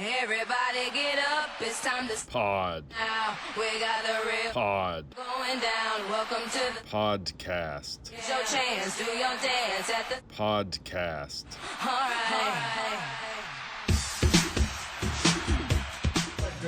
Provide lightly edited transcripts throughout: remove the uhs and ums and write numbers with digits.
Everybody get up, it's time to Pod. now. We got the real Pod. going down. Welcome to the Podcast. It's your chance, do your dance at the Podcast. alright.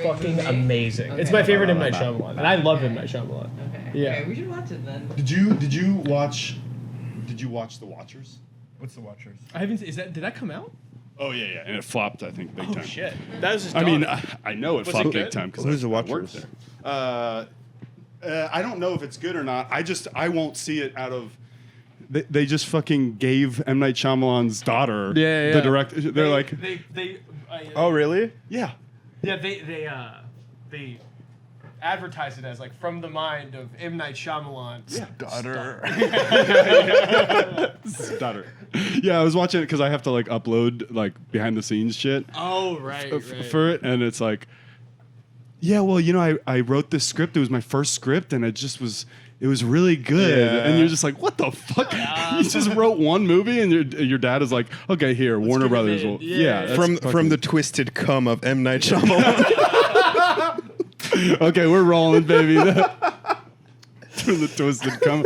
Fucking amazing. It's my favorite M. Night Shyamalan, and I love M. Night Shyamalan. Okay. Yeah. Okay, we should watch it then. Did you watch The Watchers? What's The Watchers? I haven't. Did that come out? Oh yeah, and it flopped. I think big time. Oh shit. That was just. I mean, done. I know it Was flopped it big good? time because Who's The I worked Watchers? there. I don't know if it's good or not. I won't see it out of. They just fucking gave M. Night Shyamalan's daughter the director. They're like, Oh, really? yeah. Yeah, they advertise it as like from the mind of M. Night Shyamalan. Yeah. Daughter. Daughter. Yeah, I was watching it because I have to like upload like behind the scenes shit. Oh right. For it, and it's like, yeah, well, you know, I wrote this script. It was my first script, and it was really good. Yeah. And you're just like, what the fuck? You just wrote one movie, and your dad is like, okay, here, Warner give it Brothers in. will, Yeah. that's From fucking- the twisted cum of M. Night Shyamalan. Okay, we're rolling, baby. From the twisted cum.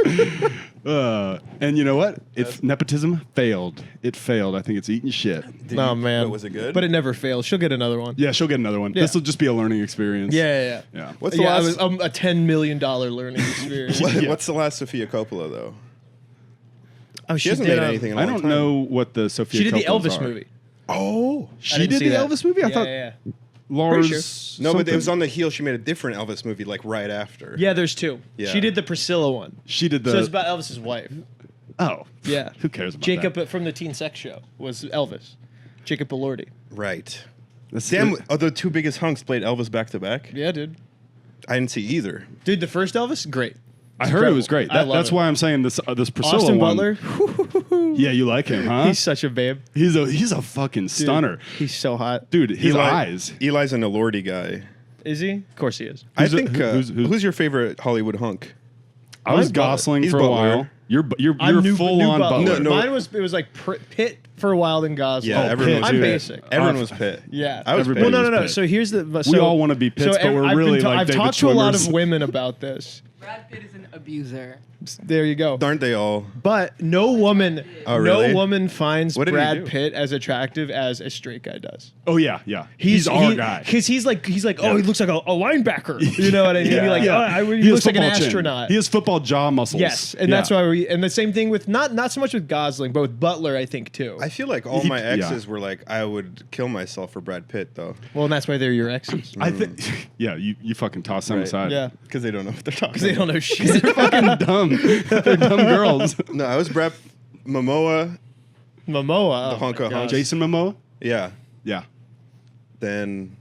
And you know what? Nepotism failed. It failed. I think it's eating shit. Oh man. But was it good? But it never fails. She'll get another one. Yeah, she'll get another one. Yeah. This will just be a learning experience. Yeah. Yeah. What's the Yeah, last? it was a $10 million learning experience. What's the last Sofia Coppola though? Oh, She hasn't made anything in a I long don't time. know what the Sophia She did the Coppola's Elvis are. movie. Oh, She didn't did see the that. Elvis movie? I Yeah, thought yeah. Lars. Pretty no, but something. it was on the heel. She made a different Elvis movie like right after. Yeah, there's two. Yeah. She did the Priscilla one. She did the. So it's about Elvis's wife. Oh. Yeah. Who cares about Jacob that? from the Teen Sex Show was Elvis. Jacob Elordi. Right. That's- Damn, the two biggest hunks played Elvis back to back. Yeah, dude. I didn't see either. Dude, the first Elvis, great. I heard it was great. I love That's it. why I'm saying this Priscilla Austin one. Butler, Yeah, you like him, huh? he's such a babe. He's a fucking stunner. He's so hot. Dude, his eyes. Eli's an Elordi guy. Is he? Of course he is. I Who's a- think. who's- Who's your favorite Hollywood hunk? I was Mine's Butler. Gosling He's for a Butler. while. You're I'm new, full new on Butler. Butler. No. Mine was like Pitt for a while, then Gosling. Yeah, everyone Pitt, was I'm dude. basic. Everyone was Pitt. Yeah. I was Everybody Pitt. Well, no. was Pitt. So here's the. We all wanna be Pitts, but we're I've really like I've David talked to a lot Schwimmers. of women about this. Brad Pitt is an abuser. There you go. Aren't they all? But no woman, Oh, really? no woman finds What did he Brad do? Pitt as attractive as a straight guy does. Oh yeah. He's our guy. Because he's like, Yeah. oh, he looks like a linebacker. You know what I mean? Yeah. Like, Yeah. he has looks like an football chin. astronaut. He has football jaw muscles. Yes, and that's why and the same thing with not so much with Gosling, but with Butler, I think too. I feel like all He- my yeah. exes were like, I would kill myself for Brad Pitt though. Well, and that's why they're your exes. I think. Yeah, you fucking toss them Right. aside. Yeah, Because they don't know what they're talking because they about. don't know shit. They're fucking dumb. They're dumb girls. No, I was Brad Momoa, Momoa, the hunk my of God. hunks. Jason Momoa. Yeah. Yeah. Then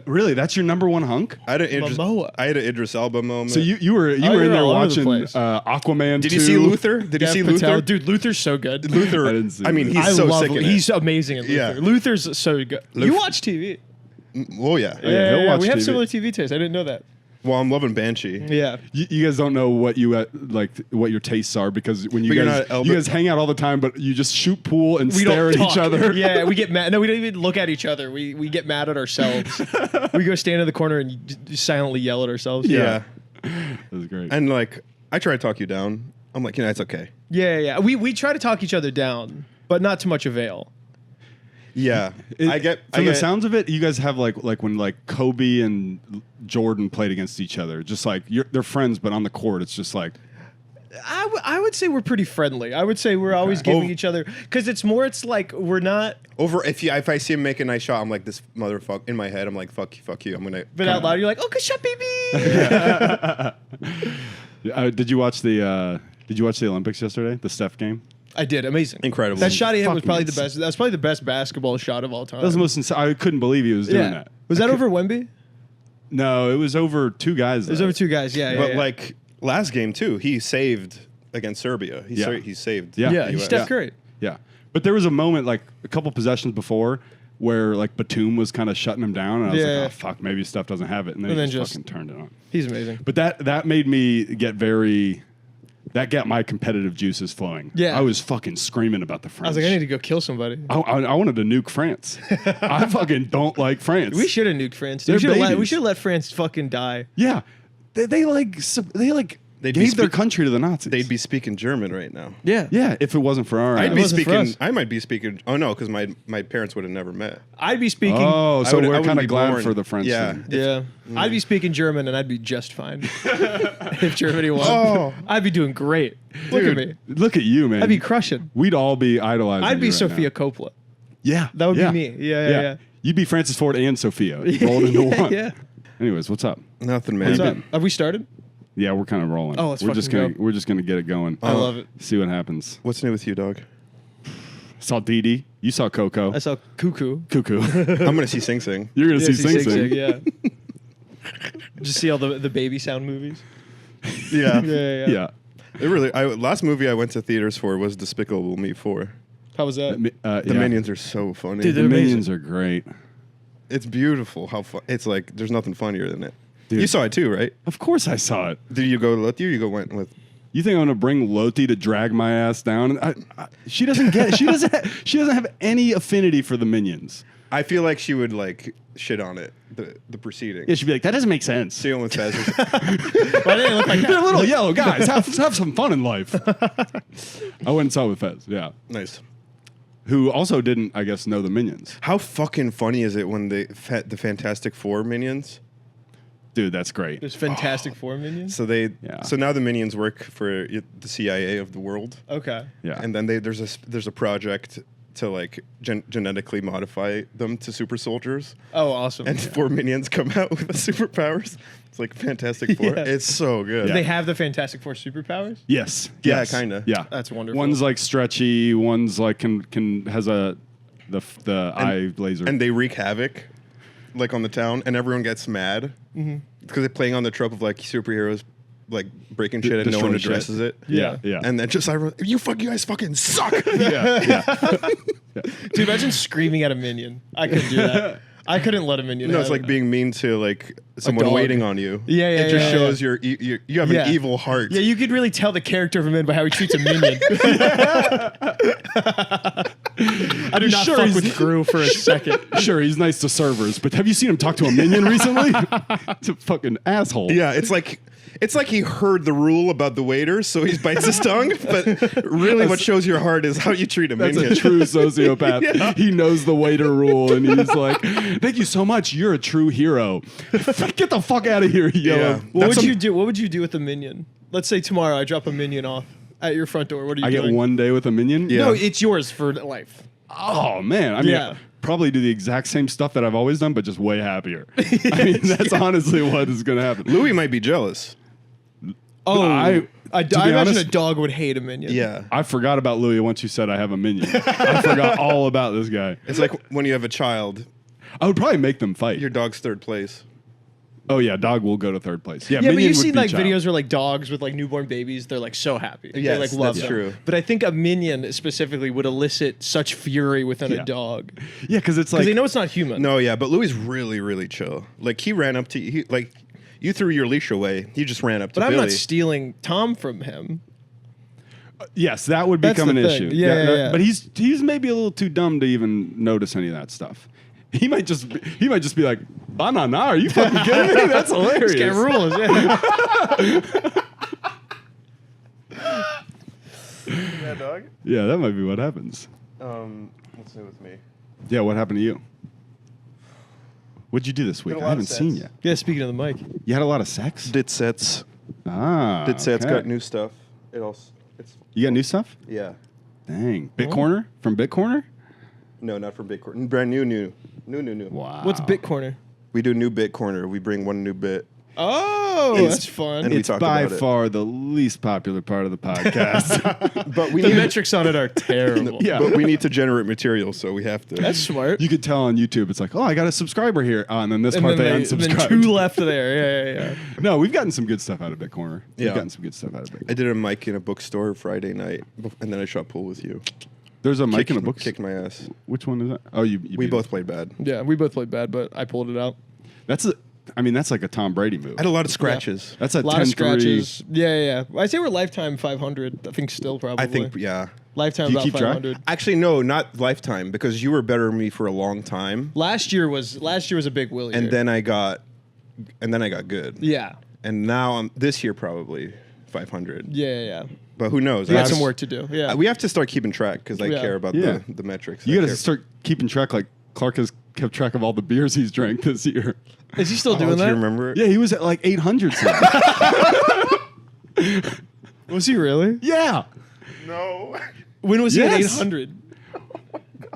Really, that's your number one hunk. I had an Momoa. Idris Elba moment. So you were in you're there all over the watching place. Aquaman. Did 2. you see Luther? Did you Dev see Patel. Luther? Dude, Luther's so good. Luther. I didn't see I mean, Luther. he's so love sick in He's it. amazing at Luther. Yeah. Luther's so good. You watch TV? Oh yeah. Yeah, he'll watch we have TV. similar TV tastes. I didn't know that. Well, I'm loving Banshee. Yeah. You guys don't know what you like what your tastes are because when you But you're guys not you guys hang out all the time, but you just shoot pool and We stare don't at each talk. other. Yeah, we get mad. No, we don't even look at each other. We get mad at ourselves. We go stand in the corner and just silently yell at ourselves. Yeah. That was great. And like, I try to talk you down. I'm like, it's okay. Yeah. We try to talk each other down, but not to much avail. Yeah. It- I get from the sounds of it, you guys have like when like Kobe and Jordan played against each other. Just like they're friends, but on the court, it's just like I would say we're pretty friendly. I would say we're always giving each other because it's like we're not. over if I see him make a nice shot, I'm like, this motherfucker in my head. I'm like, fuck you. I'm gonna. But out loud, you're like, oh, good shot, baby. Did you watch the Olympics yesterday? The Steph game. I did. Amazing. Incredible. That shot he hit was Fucking probably the best. That was probably the best basketball shot of all time. That was the most. I couldn't believe he was doing that. Was that over Wemby? No, it was over two guys. It was over two guys. Yeah. But yeah. like last game too, he saved against Serbia. He saved. Yeah. Yeah, the he's US. Steph Curry. Yeah, but there was a moment like a couple possessions before where like Batum was kind of shutting him down, and I was Yeah. like, oh fuck, maybe Steph doesn't have it, and then And he then just just- fucking turned it on. He's amazing. But that made me get very that got my competitive juices flowing. Yeah. I was fucking screaming about the French. I was like, I need to go kill somebody. I wanted to nuke France. I fucking don't like France. We should have nuked France. They're We should babies. have let France fucking die. Yeah, they They'd be gave their speak- country to the Nazis. They'd be speaking German right now. Yeah. yeah, if it wasn't for our. I'd It be wasn't for speaking. us. I might be speaking. Oh no, because my parents would have never met. I'd be speaking. Oh, so I would- I we're wouldn't kind of be glad born. for the French. Yeah. then. Yeah. I'd be speaking German and I'd be just fine. If Germany won. Oh. I'd be doing great. Look at me. Look at you, man. I'd be crushing. We'd all be idolizing. I'd be you right Sophia now. Coppola. Yeah, That would yeah. be me. Yeah. You'd be Francis Ford and Sophia rolled into one. Yeah. Anyways, what's up? Nothing, How man. you What's up? been? Have we started? Yeah, we're kind of rolling. Oh, let's we're just fucking gonna go. we're just gonna get it going. I love it. See what happens. What's new with you, dog? Saw Dee Dee. You saw Coco. I saw Cuckoo. Cuckoo. I'm gonna see Sing Sing. You're gonna see Sing Sing. Yeah. Just see all the baby sound movies. Yeah. Yeah. Yeah. It really. Last movie I went to theaters for was Despicable Me 4. How was that? The Minions are so funny. Dude, The they're amazing. Minions are great. It's beautiful. How fun. It's like there's nothing funnier than it. Dude. You saw it too, right? Of course I saw it. Did you go with you? Or you went with? You think I'm gonna bring Lottie to drag my ass down? She doesn't get. She doesn't have any affinity for the Minions. I feel like she would like shit on it. The proceeding. Yeah, she'd be like, that doesn't make sense. See it with Fez. Why didn't it look like They're that? little yellow guys. Have some fun in life. I went and saw it with Fez. Yeah, Nice. who also didn't, I guess, know the Minions. How fucking funny is it when the Fantastic Four minions? Dude, that's great. There's Fantastic Four minions. So they. Yeah. So now the minions work for the CIA of the world. Okay. Yeah, And then there's a project to like genetically modify them to super soldiers, Oh, awesome. and 4 minions come out with superpowers. It's like Fantastic Four. Yeah. It's so good. Do they have the Fantastic Four superpowers? yes, Yeah, yes. kinda. Yeah, That's wonderful. One's like stretchy. One's like can has the eye laser. And they wreak havoc, like on the town, and everyone gets mad because they're playing on the trope of like superheroes like breaking shit and no one Destroying shit. addresses it. yeah, yeah, And then just you guys fucking suck. yeah. Dude, imagine screaming at a minion. I couldn't do that. I couldn't let a minion. No, have it's like it. being mean to like someone dog. waiting on you. Yeah, yeah, It just yeah, shows yeah. you have Yeah. an evil heart. Yeah, you could really tell the character of a minion by how he treats a minion. I do not Sure, fuck he's- with Gru for a second. Sure, he's nice to servers, but have you seen him talk to a minion recently? It's a fucking asshole. Yeah, it's like he heard the rule about the waiters, so he bites his tongue. But really, what shows your heart is how you treat a That's minion. a true sociopath. Yeah. He knows the waiter rule, and he's like, "Thank you so much. You're a true hero. Get the fuck out of here, yellow." Yeah. What That's would some- you do? What would you do with a minion? Let's say tomorrow I drop a minion off at your front door. What are you I doing? get one day with a minion. Yeah. No, it's yours for life. Oh man. I mean, Yeah. probably do the exact same stuff that I've always done, but just way happier. I mean, that's honestly what is going to happen. Louis might be jealous. Oh, I- I to be imagine honest- a dog would hate a minion. Yeah. I forgot about Louis once you said I have a minion. I forgot all about this guy. It's like when you have a child, I would probably make them fight. your dog's third place. Oh yeah, dog will go to third place. Yeah, Yeah, but minion you've would seen be like child. videos where like dogs with like newborn babies, they're like so happy. They Yes, like love that's them. true. But I think a minion specifically would elicit such fury within Yeah. a dog Yeah, because it's because like they know it's not human. No, yeah, but Louis really, really chill. Like he ran up to you, like you threw your leash away. He just ran up to but I'm Billy. not stealing Tom from him. yes, that would That's become the an thing. issue. Yeah, yeah. But he's maybe a little too dumb to even notice any of that stuff. He might just be like, banana, are you fucking kidding me? That's hilarious. Get rules. Yeah. Yeah, dog. Yeah, that might be what happens. What's new with me? Yeah, what happened to you? What'd you do this week? Did a I lot of haven't seen sets. you. Yeah. Speaking of the mic, You had a lot of sex? Dit sets. Ah. Dit sets okay. got new stuff. It's You got new stuff? yeah. Dang. Bitcorner? From Bitcorner? No, not from Bitcoin. Brand new. Wow. what's Bit Corner? We do new bit corner. We bring one new bit. Oh, It's- that's fun. and we It's talk by about it. far the least popular part of the podcast. But we the need metrics on it are terrible. Yeah. but we need to generate material, so we have to. That's smart. You could tell on YouTube, it's like, oh, I got a subscriber here. Oh, and then this and part then, they and then unsubscribed. 2 left there. Yeah. No, we've gotten some good stuff out of Bitcorner. Yeah. We've gotten some good stuff out of Bitcorner. I did a mic in a bookstore Friday night, and then I shot pool with you. There's a mic in a book. Kicked my ass. Which one is that? Oh, you We beat both it. played bad. Yeah, we both played bad, but I pulled it out. That's I mean, that's like a Tom Brady move. I had a lot of scratches. That's a A lot 10-3. of scratches. Yeah. I'd say we're lifetime 500. I think still probably. I think, yeah. Lifetime Do you about keep track? 500. Actually, no, not lifetime, because you were better than me for a long time, Last year was a big Will year. and then I got good. Yeah. And now this year probably 500. Yeah. But who knows? We got I- some work to do. Yeah. We have to start keeping track because I Yeah. care about Yeah. the metrics. You I got to care- start keeping track. Like Clark has kept track of all the beers he's drank this year. Is he still Oh, doing do that? you remember? Yeah, he was at like 800 something. Was he really? Yeah, No. When was he at Yes. 800?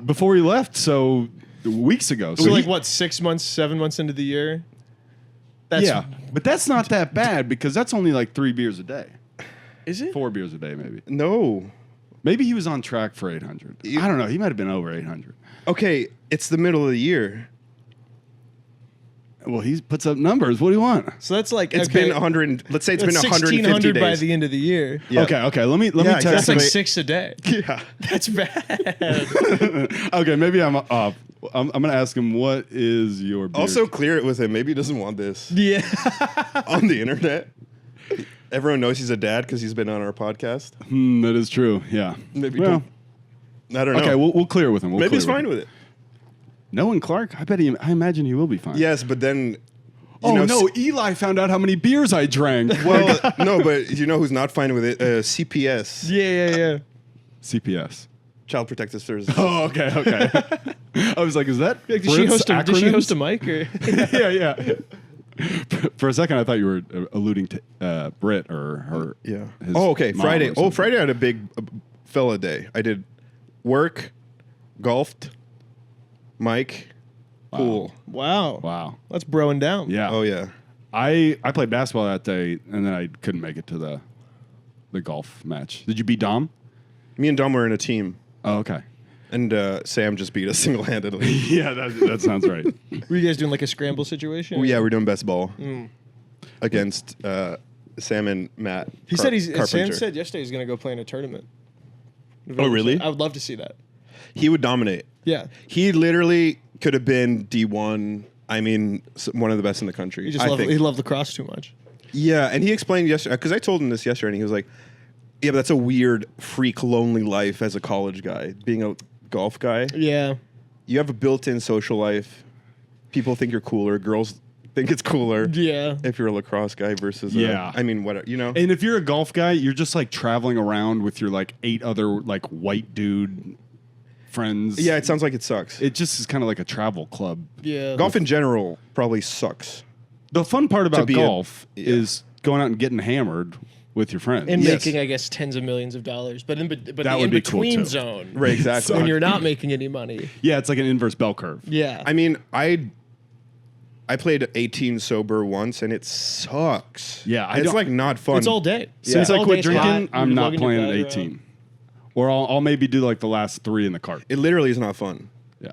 before he left, so weeks ago. So he- like what, 6 months, 7 months into the year? That's, yeah, but that's not that bad because that's only like 3 beers a day, Is it? 4 beers a day maybe. No. Maybe he was on track for 800. I don't know. He might have been over 800. Okay, it's the middle of the year. Well, he puts up numbers. What do you want? So that's like It's okay, been 100. Let's say it's that's been 150 1600 days. by the end of the year. Yeah. Okay. Let me Yeah, text. That's like Exactly. 6 a day. Yeah. That's bad. Okay, maybe I'm off. I'm gonna ask him what is your beer? Also, clear it with him. Maybe he doesn't want this Yeah. on the internet. Everyone knows he's a dad because he's been on our podcast. That is true. Yeah. Maybe Well, I don't know. okay, we'll clear it with him. We'll Maybe clear he's it fine with it. Knowing Clark, I imagine he will be fine. Yes, but then. Oh no, Eli found out how many beers I drank. Well, no, but you know who's not fine with it? CPS, Yeah. CPS. Child Protective Services. Oh, okay. I was like, is that? Did she host a mic? Or? Yeah. For a second, I thought you were alluding to Britt or her. Yeah. his Oh, okay. mom Friday. or Oh, something. Friday I had a big fella day. I did work, golfed, Mike, pool. Wow. Wow. That's broing down. Yeah. Oh yeah. I played basketball that day, and then I couldn't make it to the golf match. Did you beat Dom? Me and Dom were in a team, Oh, okay. and Sam just beat us single-handedly. Yeah, that sounds right. Were you guys doing like a scramble situation? Oh, yeah, we're doing best ball against Sam and Matt. He said Sam Carpenter. said yesterday he's going to go play in a tournament. Oh, really? I would love to see that. He would dominate. Yeah. He literally could have been D1. I mean, one of the best in the country. He loved lacrosse too much. Yeah, and he explained yesterday, because I told him this yesterday, and he was like, yeah, but that's a weird, freak, lonely life as a college guy. Being a golf guy, Yeah. you have a built-in social life. People think you're cooler. Girls think it's cooler Yeah. if you're a lacrosse guy versus, Yeah. I mean, what, you know? And if you're a golf guy, you're just like traveling around with your like 8 other like white dude friends. Yeah, it sounds like it sucks. It just is kind of like a travel club. Yeah. Golf in general probably sucks. The fun part about be a- golf yeah. is going out and getting hammered with your friends. And Yes. making, I guess, tens of millions of dollars. But That the would be cool, in-between too. zone. Right, exactly. When you're not making any money. Yeah, it's like an inverse bell curve. Yeah. I mean, I played 18 sober once, and it sucks. Yeah, I it's don't- like not fun. it's all day. Since It's I all quit day, it's hot. drinking, I'm You're not lugging your playing at bag 18. around. Or I'll maybe do like the last 3 in the cart. It literally is not fun. Yeah.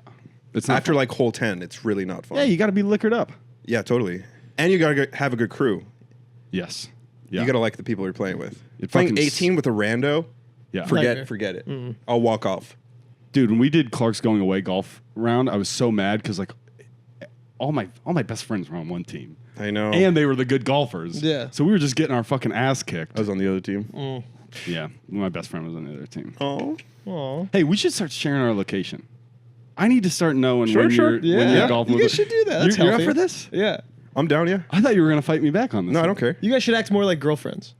It's not After fun. like hole 10, it's really not fun. Yeah, you got to be liquored up. Yeah, totally. And you gotta have a good crew. Yes. Yeah. You gotta like the people you're playing with. It Playing fucking 18 with a rando, Yeah. Nightmare. forget it. I'll walk off. Dude, when we did Clark's going away golf round, I was so mad because like all my best friends were on one team. I know. And they were the good golfers. Yeah. So we were just getting our fucking ass kicked. I was on the other team. Yeah. My best friend was on the other team. Oh, Aw. Hey, we should start sharing our location. I need to start knowing Sure, when sure. you're when Yeah. you're golfing. You with guys should do that. That's You're up healthy. for this? Yeah. I'm down. Yeah. I thought you were gonna fight me back on this. No, I one. don't care. You guys should act more like girlfriends.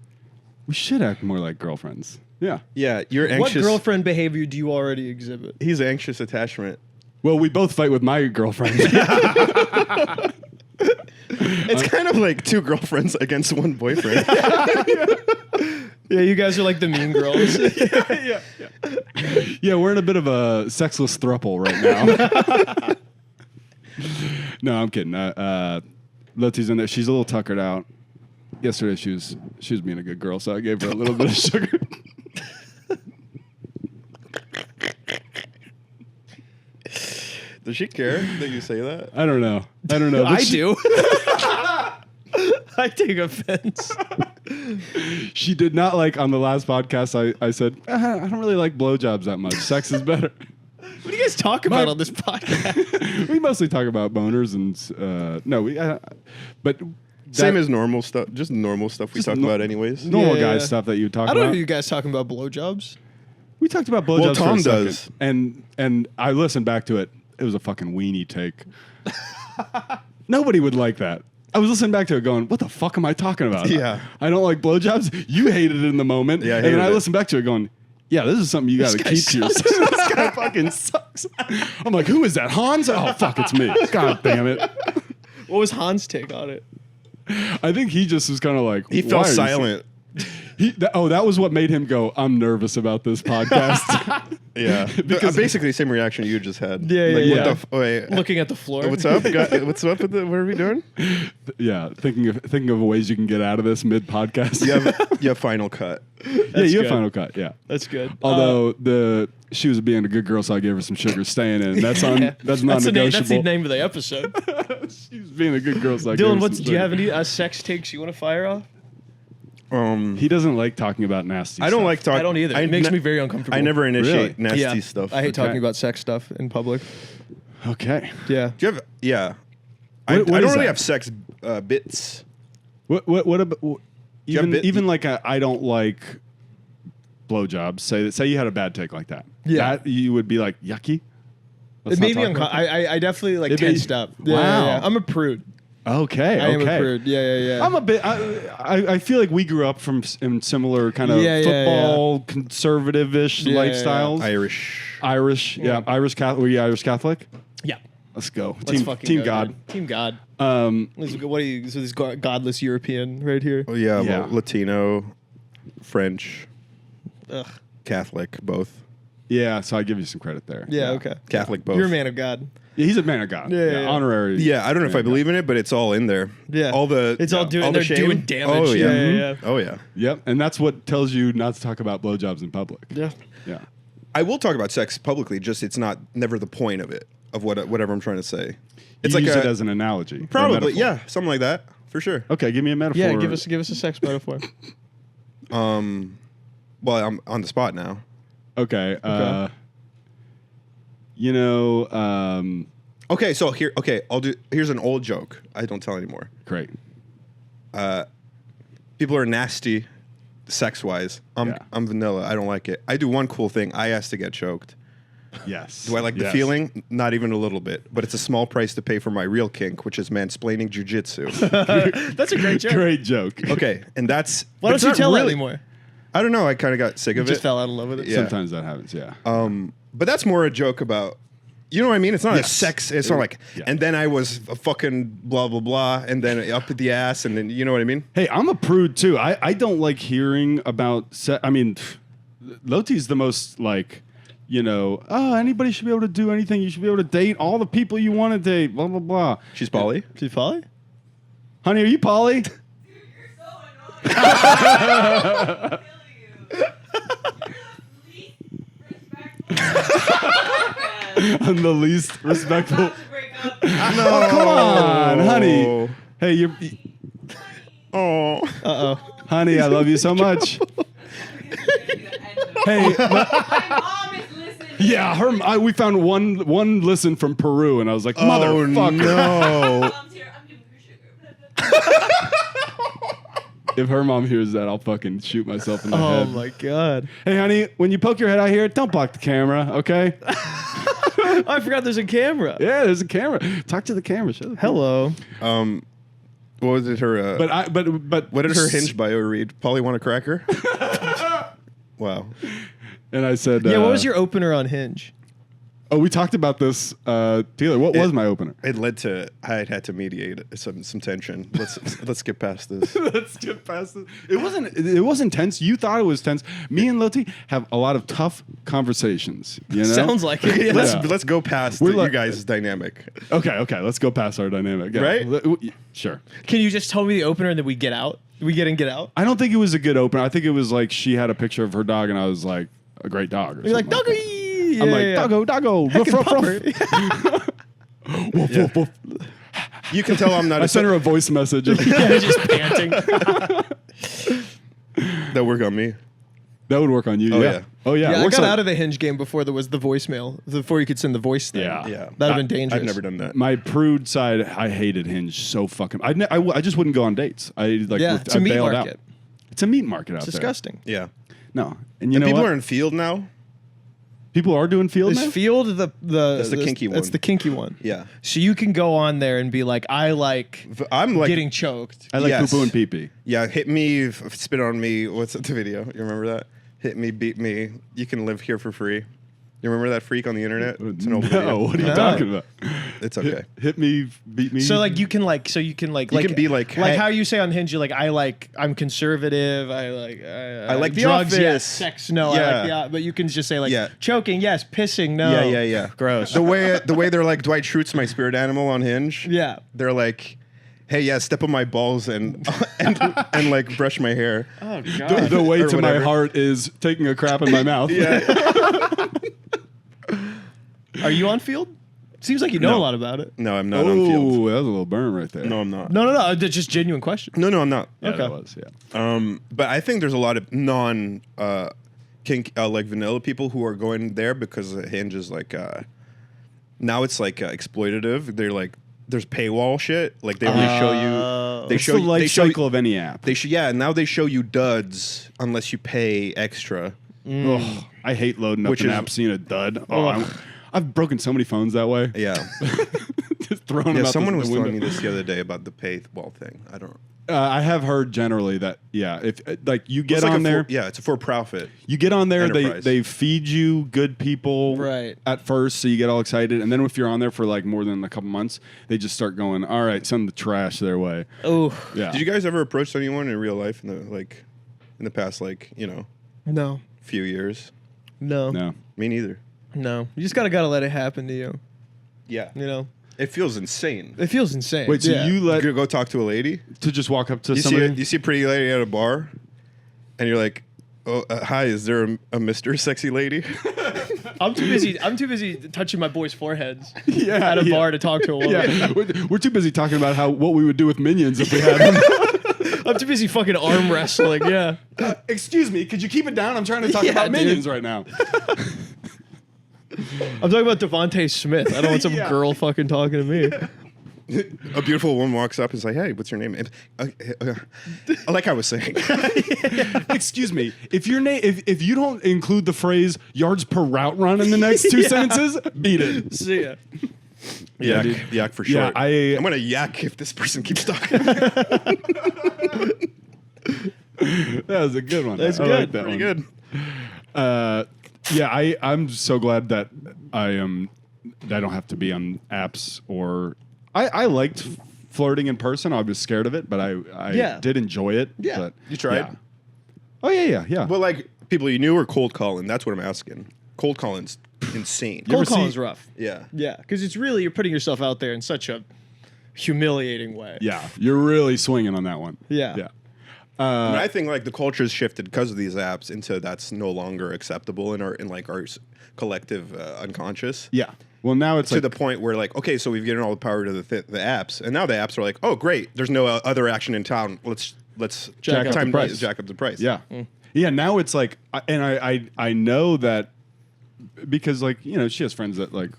We should act more like girlfriends. Yeah. Yeah, you're What anxious. girlfriend behavior do you already exhibit? He's anxious attachment. Well, we both fight with my girlfriend. It's kind of like 2 girlfriends against 1 boyfriend. Yeah, you guys are like the mean girls. Yeah, we're in a bit of a sexless throuple right now. No, I'm kidding. Lottie's in there. She's a little tuckered out. Yesterday she was being a good girl, so I gave her a little bit of sugar. Does she care that you say that? I don't know. But I do. I take offense. She did not like on the last podcast. I said I don't really like blowjobs that much. Sex is better. What do you guys talk about on this podcast? We mostly talk about boners and but Same as normal stuff. Just normal stuff we talk about anyways. normal Yeah. guy stuff that you talk I don't about. know you guys talking about blowjobs. We talked about blowjobs. Well, Tom for a second, does. and I listened back to it. It was a fucking weenie take. Nobody would like that. I was listening back to it, going, "What the fuck am I talking about? Yeah. I don't like blowjobs. You hated it in the moment, Yeah, I and then hated I it. listened back to it, going, "Yeah, this is something you got to guy keep to yourself. This guy fucking sucks." I'm like, "Who is that? Hans? Oh fuck, it's me. God damn it." What was Hans' take on it? I think he just was kind of like He "Why felt are you silent. that was what made him go, "I'm nervous about this podcast." Yeah. Because- Basically the same reaction you just had. Yeah, yeah, Like, yeah. What the wait. Looking at the floor. What's up? What's up with the, what are we doing? Yeah, thinking of ways you can get out of this mid podcast. You have final cut. Yeah, you good. have final cut. Yeah. That's good. Although she was being a good girl, so I gave her some sugar staying in. That's that's the non-negotiable. that's the name of the episode. She was being a good girl, so I gave Dylan, her do some you have sugar. any sex takes you want to fire off? He doesn't like talking about nasty. I don't stuff. like talking. I don't either. It makes me very uncomfortable. I never initiate Really? nasty stuff. I hate Okay. talking about sex stuff in public. Okay. Yeah. Do you have? Yeah. What I is don't really that? have sex bits. What about you have even like I don't like blowjobs. Say you had a bad take like that. Yeah. That you would be like yucky. Let's It not made me talk about uncomfortable. I definitely like It made- tensed up. Yeah, Wow. yeah. I'm a prude. that. Okay. I am a okay. prude. Yeah, yeah, yeah. I'm a bit. I feel like we grew up in similar kind of Yeah, yeah, football conservative-ish Yeah, yeah, yeah. lifestyles. Irish. Irish, yeah, Irish Catholic. Were you Irish Catholic? yeah. Let's go. Let's fucking Team go, God. dude. Team God. Um, What are you? So this godless European right here. Oh yeah, Yeah. Well, Latino, French, Ugh. Catholic, both. yeah, so I give you some credit there. Yeah. Okay. Catholic, both. You're a man of God. Yeah, he's a man of God. Yeah, yeah, yeah. Honorary. Yeah, I don't know if man I of believe in it, but it's all in there. Yeah. all the It's all doing. the They're shame. doing damage. Oh yeah. Yeah, yeah, Oh yeah. God. Yep, and that's what tells you not to talk about blowjobs in public. yeah. Yeah. I will talk about sex publicly. Just it's not never the point of it of whatever I'm trying to say. It's You like use a, it as an analogy. or a probably metaphor. yeah, something like that for sure. Okay, give me a metaphor. Yeah. Give us a sex metaphor. Well, I'm on the spot now. Okay. Okay. You know, Okay, so here. Okay, Here's an old joke. I don't tell anymore. great. People are nasty, sex wise. Yeah. I'm vanilla. I don't like it. I do one cool thing. I ask to get choked. Yes. Do I like the Yes. feeling? Not even a little bit. But it's a small price to pay for my real kink, which is mansplaining jujitsu. That's a great joke. Great joke. Okay, and that's. Why but it's don't you not tell that really- anymore? I don't know. I kind of got sick of Just it. fell out of love with it. Yeah. Sometimes that happens. Yeah. But that's more a joke about. You know what I mean? It's not a Yes. sex. It's not like. Yeah. And then I was a fucking blah blah blah, and then up at the ass, and then you know what I mean? Hey, I'm a prude too. I don't like hearing about. I mean, Lottie's the most like, anybody should be able to do anything. You should be able to date all the people you want to date. Blah blah blah. She's poly. She's poly? Honey, are you poly? I'm the least respectful. Oh, come on, honey. Hey, you're. Oh. Honey, I love you so much. Hey, yeah, we found one listen from Peru, and I was like, motherfucker. No. If her mom hears that, I'll fucking shoot myself in the Oh head. my god. Hey, honey, when you poke your head out here, don't block the camera, okay? I forgot there's a camera. Yeah, there's a camera. Talk to the camera. Shut up. Hello. What was it? Her. But What did her Hinge bio read? Polly want a cracker? Wow. And I said, Yeah, what was your opener on Hinge? Oh, we talked about this, Taylor. What was my opener? It led to I had to mediate some tension. Let's get past this. Let's get past it. It wasn't tense. You thought it was tense. Me and Lottie have a lot of tough conversations. You know? Sounds like it. Yeah. Let's go past We're you like- guys' dynamic. Okay. Let's go past our dynamic. Yeah. Right? Sure. Can you just tell me the opener and then we get out? We get in, get out? I don't think it was a good opener. I think it was like she had a picture of her dog, and I was like, a great dog. Or You're like, something doggy! that. I'm like, doggo, ruff, ruff, ruff. Woof, Yeah. woof, woof. You can tell I'm not I sent her a voice message. Yeah, just panting. that work on me. That would work on you. Oh, yeah. yeah. Oh yeah. Yeah, I Works got on- out of the Hinge game before there was the voicemail. Before you could send the voice thing. Yeah. Yeah. That'd have been dangerous. I've never done that. My prude side, I hated Hinge so fucking. I just wouldn't go on dates. It's I a meat bailed market. out. It's a meat market out It's there. disgusting. Yeah. No, and you And know people what? are in field now. People are doing field Is now. Field the That's the kinky That's one. the kinky one. Yeah. So you can go on there and be like, I like I'm like getting choked. I like Yes. poo poo and pee pee. Yeah, hit me, spit on me. What's the video? You remember that? Hit me, beat me. You can live here for free. You remember that freak on the internet? It's an old video. No, what are you No. talking about? It's okay. Hit me, beat me. So like you can like You can be like, hey- how you say on Hinge, you're like I'm conservative. I like The drugs. Yes, Office. sex. No. Yeah. But you can just say like Yeah. choking. Yes, pissing. No. Yeah. Gross. The way they're like Dwight Schrute's my spirit animal on Hinge. Yeah. They're like, hey, yeah, step on my balls and like brush my hair. Oh god. the way Or to my whatever. heart is taking a crap in my mouth. Are you on Field? Seems like you know No. a lot about it. No, I'm not on field. Oh, that was a little burn right there. No, I'm not. No. That's just genuine question. No, I'm not. Yeah, Okay. that was. Yeah. But I think there's a lot of non kink like vanilla people who are going there because Hinge is like now it's like exploitative. They're like there's paywall shit. Like they only show you they It's show the you life they show cycle of any app. now they show you duds unless you pay extra. Ugh, I hate loading up Which an is- app, seeing a dud. I've broken so many phones that way. Yeah. Just throwing them Yeah, out someone the was window. telling me this the other day about the paywall thing. I don't I have heard generally that if like you get It's like on there, it's a for profit. you get on there, Enterprise. they feed you good people Right. at first, so you get all excited, and then if you're on there for like more than a couple months, they just start going, all right, send the trash their way. Oh Yeah. Did you guys ever approach anyone in real life in the past no. few years? No. No. Me neither. You just gotta let it happen to you. Yeah. You know. It feels insane. It feels insane. Wait, so Yeah. you let You go talk to a lady. to just walk up to You somebody? see a pretty lady at a bar, and you're like, "Oh, hi, is there a Mr. Sexy Lady?" I'm too busy touching my boys' foreheads Yeah, at a yeah. bar to talk to a woman. Yeah, we're too busy talking about what we would do with minions if we had them. I'm too busy fucking arm wrestling. Yeah. Excuse me, could you keep it down? I'm trying to talk Yeah, about dude. minions right now. I'm talking about Devontae Smith. I don't want some Yeah. girl fucking talking to me. A beautiful woman walks up and is like, "Hey, what's your name?" Like I was saying, Excuse me, if your name if you don't include the phrase yards per route run in the next two sentences, beat it. See ya. yak, dude. yak for Yeah, short. I'm gonna yak if this person keeps talking. That was a good one. That's I good. like that Pretty one. good. Yeah, I'm so glad that I don't have to be on apps or I liked flirting in person. I was scared of it, but I Yeah. did enjoy it. Yeah. But, You tried? yeah. Oh yeah. Well, like people you knew or cold calling. That's what I'm asking. Cold calling's insane. Cold ever see- calling's rough. Yeah. Yeah, because it's really you're putting yourself out there in such a humiliating way. Yeah, you're really swinging on that one. Yeah. Yeah. And I think like the culture's shifted because of these apps into that's no longer acceptable in our collective unconscious. Yeah. Well, now it's To like the point where like, okay, so we've given all the power to the apps, and now the apps are like, oh great, there's no other action in town. Let's Jack up the price. jack up the price. yeah, yeah. Now it's like, I know that because like she has friends that like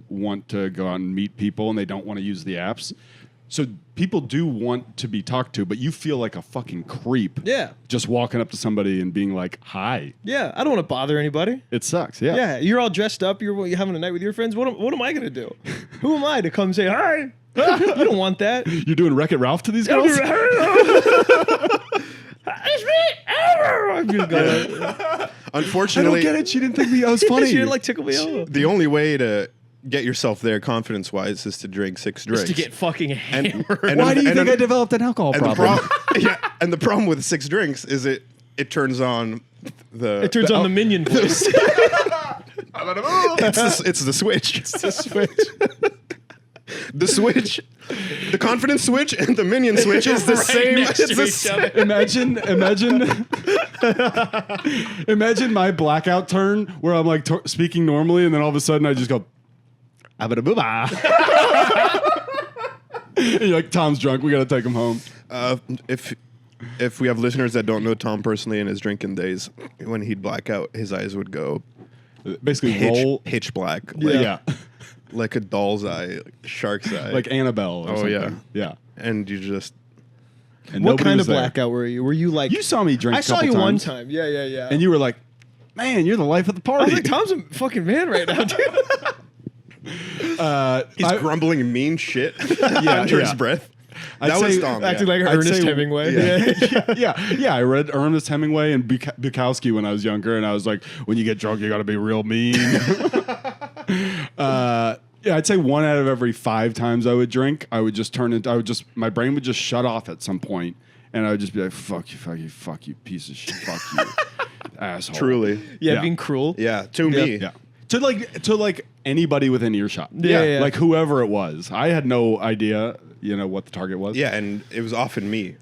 want to go out and meet people and they don't want to use the apps. So people do want to be talked to, but you feel like a fucking creep. Yeah. Just walking up to somebody and being like, "Hi." Yeah, I don't want to bother anybody. It sucks. Yeah. Yeah, you're all dressed up. You're having a night with your friends. What am I gonna do? Who am I to come say hi? You don't want that. You're doing Wreck-It Ralph to these girls? It's me. I'm just going. I don't Unfortunately, get it. She didn't think I was funny. She didn't like tickle me off. the only way to get yourself there confidence-wise is to drink 6 drinks. Just to get fucking hammered. and- Why do you and- think I developed an alcohol and the problem? and the problem with 6 drinks is it turns on the It turns on the Minion voice. it's the switch. It's the switch. The switch, the confidence switch, and the minion switch is the Right same. next It's to the each same. other. Imagine my blackout turn where I'm like speaking normally, and then all of a sudden I just go, "Abba-da-boo-ba." And you're like, Tom's drunk. We got to take him home. If if we have listeners that don't know Tom personally in his drinking days, when he'd black out, his eyes would go Basically roll. pitch black. Yeah. Like a doll's eye, like a shark's eye. Like Annabelle or something. yeah. Yeah. And you just... And What nobody kind was of there. blackout were you? Were you like? You saw me drink I a saw couple you one times. time. Yeah. And you were like, man, you're the life of the I party. was like, Tom's a fucking man right now, dude. He's grumbling mean shit Yeah, under his yeah. breath. I'd That was say- Tom. Acting yeah. like I'd Ernest say- Hemingway. yeah. I read Ernest Hemingway and Bukowski when I was younger, and I was like, when you get drunk, you got to be real mean. Yeah, I'd say 1 out of every 5 times I would drink, I would just turn into, my brain would just shut off at some point, and I would just be like, fuck you, piece of shit, fuck you, asshole. Truly. Yeah, being cruel. Yeah, to me. Yeah. To like anybody within earshot. Yeah. Like whoever it was. I had no idea, what the target was. Yeah, and it was often me.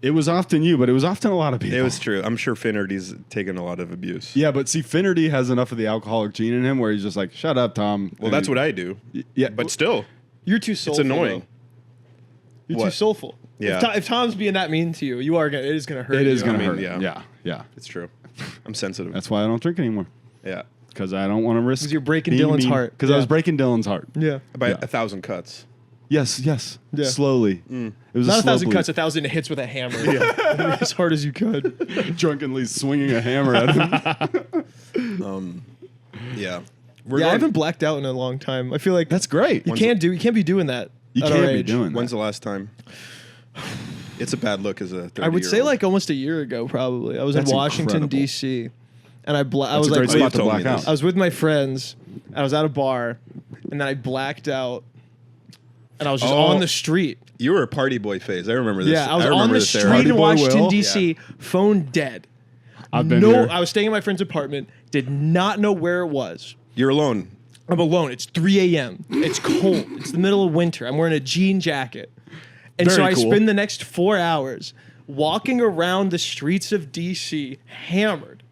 It was often you, but it was often a lot of people. It was true. I'm sure Finnerty's taken a lot of abuse. Yeah, but see, Finnerty has enough of the alcoholic gene in him where he's just like, shut up, Tom. Well, that's what I do. Yeah. But still, You're too soulful. it's annoying. though. You're What? too soulful. Yeah. If Tom's being that mean to you, it is gonna hurt. It is you. going to I mean, hurt. yeah. Yeah. It's true. I'm sensitive. That's why I don't drink anymore. yeah. Because I don't want to risk. 'Cause you're breaking being Dylan's mean. heart. Because I was Yeah. breaking Dylan's heart. Yeah. By Yeah. 1,000 cuts. Yes. Yeah. Slowly. It was Not a 1,000 slow cuts, 1,000 hits with a hammer. As hard as you could. bleed. Drunkenly swinging a hammer at him. Yeah. I haven't blacked out in a long time. I feel like That's great. you can't be doing that. You at our can't be age. doing that. When's the last time? It's a bad look as a 30-year-old. I would say like almost a year ago, probably. I was That's in Washington incredible. D.C. and I was a like, great spot to told me black out. this. I was with my friends. I was at a bar, and then I blacked out, and I was just Oh. on the street. You were a party boy phase. I remember this. Yeah, I was remember on the this era. street Party in boy Washington Will? D.C. Phone dead. I've been here. I was staying in my friend's apartment. Did not know where it was. You're alone. I'm alone. It's 3 a.m. It's cold. It's the middle of winter. I'm wearing a jean jacket. And so Very I cool. spend the next 4 hours walking around the streets of DC, hammered,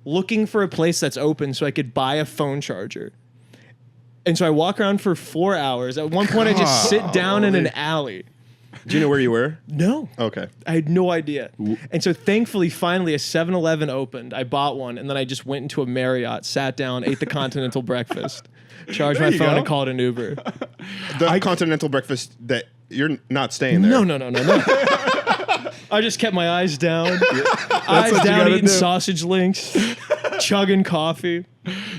looking for a place that's open so I could buy a phone charger. And so I walk around for 4 hours. At one point, I just sit down in an alley. Do you know where you were? No. Okay. I had no idea. And so thankfully, finally, a 7-Eleven opened. I bought one, and then I just went into a Marriott, sat down, ate the Continental breakfast, charged There my you phone, go. and called an Uber. The continental breakfast that you're not staying there. No. I just kept my eyes down. Eyes what you down, gotta eating do. sausage links, chugging coffee.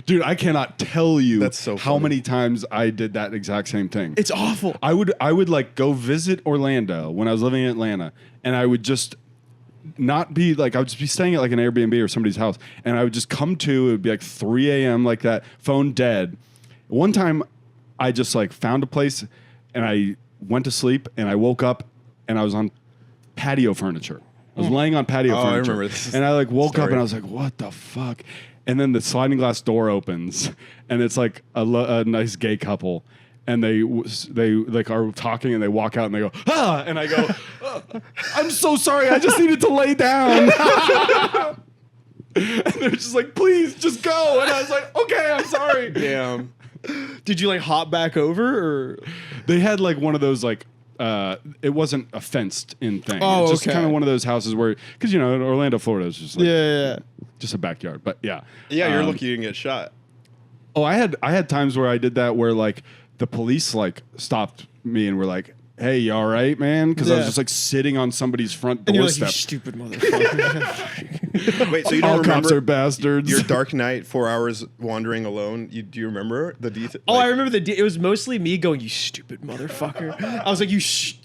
Dude, I cannot tell you That's so how funny. many times I did that exact same thing. It's awful. I would like go visit Orlando when I was living in Atlanta, and I would just not be like, I would just be staying at like an Airbnb or somebody's house, and I would just come to, it would be like 3 a.m. like that, phone dead. One time I just like found a place and I went to sleep and I woke up and I was on patio furniture. I was laying on patio Oh, I furniture. remember this And I like woke up story. and I was like, what the fuck? And then the sliding glass door opens and it's like a nice gay couple. And they like are talking and they walk out and they go, ah, and I go, I'm so sorry, I just needed to lay down. And they're just like, please, just go. And I was like, okay, I'm sorry. Damn. Did you like hop back over or? They had like one of those like, it wasn't a fenced in thing. Oh, it's just okay. kind of one of those houses where, because Orlando, Florida is just like Yeah. just a backyard. But yeah, Yeah, you're lucky you didn't get shot. Oh, I had times where I did that where like the police like stopped me and were like, "Hey, you all right, man?" Because I was Yeah. just like sitting on somebody's front And you're like, doorstep. you stupid motherfucker. Wait, so you don't All remember cops are bastards. your dark night, 4 hours wandering alone? Do you remember the detail? Oh, I remember it was mostly me going, you stupid motherfucker. I was like,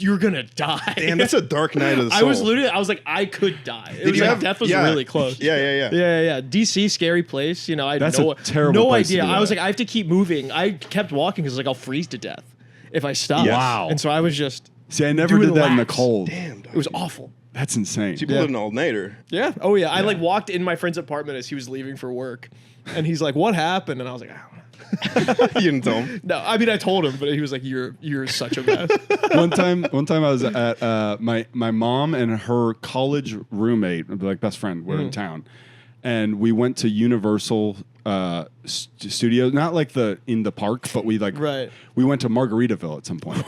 you're gonna die. Damn, that's a dark night of the I soul. I was like, I could die. It was like, death was yeah. really close. Yeah. Yeah. DC, scary place. I had That's no, a terrible no place to idea. do I was that. like, I have to keep moving. I kept walking because like I'll freeze to death if I stop. Yes. Wow. And so I was just. See, I never doing did that in the laps. cold. Damn, dog. It was awful. That's insane. People live an all-nighter. Yeah. Oh yeah. I like walked in my friend's apartment as he was leaving for work, and he's like, "What happened?" And I was like, "I don't know." You didn't tell him. No, I mean I told him, but he was like, "You're such a mess." one time I was at my mom and her college roommate, like best friend, were in town, and we went to Universal studios, not like in the park, but we Right. we went to Margaritaville at some point,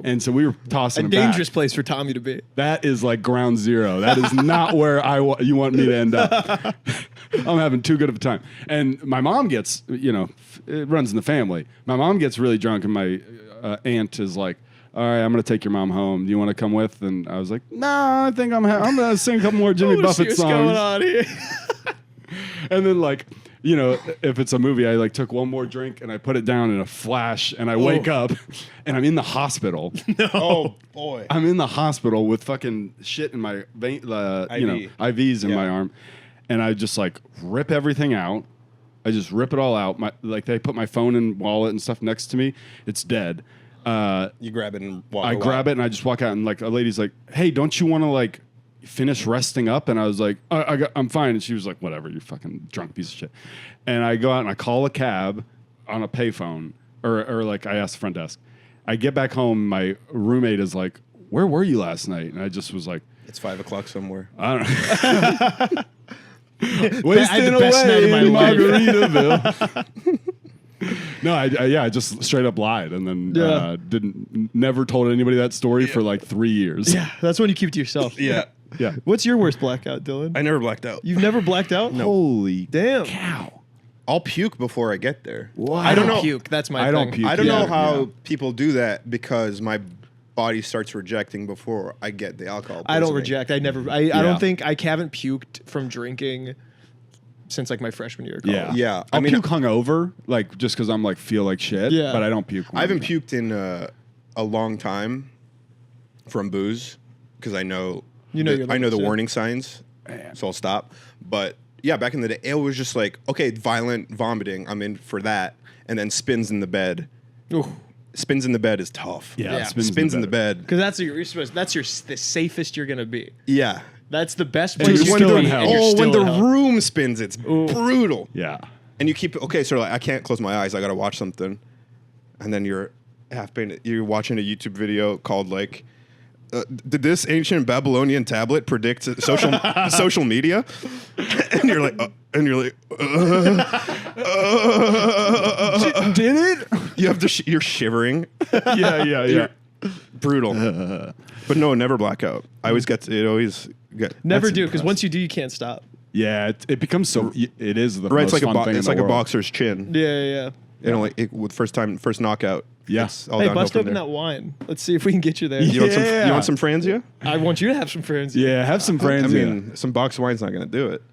and so we were tossing A them dangerous back. place for Tommy to be. That is like ground zero. That is not where you want me to end up. I'm having too good of a time. And my mom gets, it runs in the family. My mom gets really drunk, and my aunt is like, all right, I'm going to take your mom home. Do you want to come with? And I was like, nah, I think I'm going to sing a couple more Jimmy Buffett What's songs. going on here? And then if it's a movie, I took one more drink and I put it down in a flash, and I wake up and I'm in the hospital. Oh boy. I'm in the hospital with fucking shit in my vein, IVs in my arm, and I just rip everything out. I just rip it all out. They put my phone and wallet and stuff next to me. It's dead. You grab it and walk. I grab it and I just walk out, and a lady's like, "Hey, don't you want to finish resting up?" And I was like, I'm fine. And she was like, whatever, you fucking drunk piece of shit. And I go out and I call a cab on a payphone, or I ask the front desk. I get back home, my roommate is like, where were you last night? And I just was like, It's 5 o'clock somewhere. I don't know. I had Wasting the best night of away my in life. Margaritaville. No, I just straight up lied, and then never told anybody that story for 3 years. Yeah, that's when you keep it to yourself. Yeah. Yeah. What's your worst blackout, Dylan? I never blacked out. You've never blacked out? Holy Damn. cow. I'll puke before I get there. Wow. I don't know. Puke. That's my I thing. don't puke. I don't Yeah, know how yeah. people do that because my body starts rejecting before I get the alcohol. I don't poisoning. reject. I never. I don't think I haven't puked from drinking since my freshman year of college. Yeah. Yeah, I'll I mean- puke hungover, just because I'm feel like shit. Yeah. But I don't puke. I haven't puked in a long time from booze because I know You know the, your I know the limits, yeah. warning signs, so I'll stop. But yeah, back in the day, it was just okay, violent vomiting. I'm in for that, and then spins in the bed. Ooh. Spins in the bed is tough. Yeah, spins in the bed. Because that's you're supposed. That's the safest you're gonna be. Yeah. That's the best And place you're to still be. in hell. and you're Oh, still when the in hell. room spins, it's brutal. Yeah. And you keep so I can't close my eyes. I gotta watch something, and then you're you're watching a YouTube video called did this ancient Babylonian tablet predict social media? And you're like, Did it? you have to you're shivering. Yeah. Brutal. But no, never blackout. I always get Never That's do because impressive. once you do, you can't stop. Yeah, it becomes so. It is the right. most It's like fun thing in it's the like a world. boxer's chin. Yeah. With first knockout. Yeah. It's all Hey, downhill bust from open there. that wine. Let's see if we can get you there. You want some? Yeah. You want some Franzia? I want you to have some friends. Yeah, have some friends. I mean, some box wine's not gonna do it.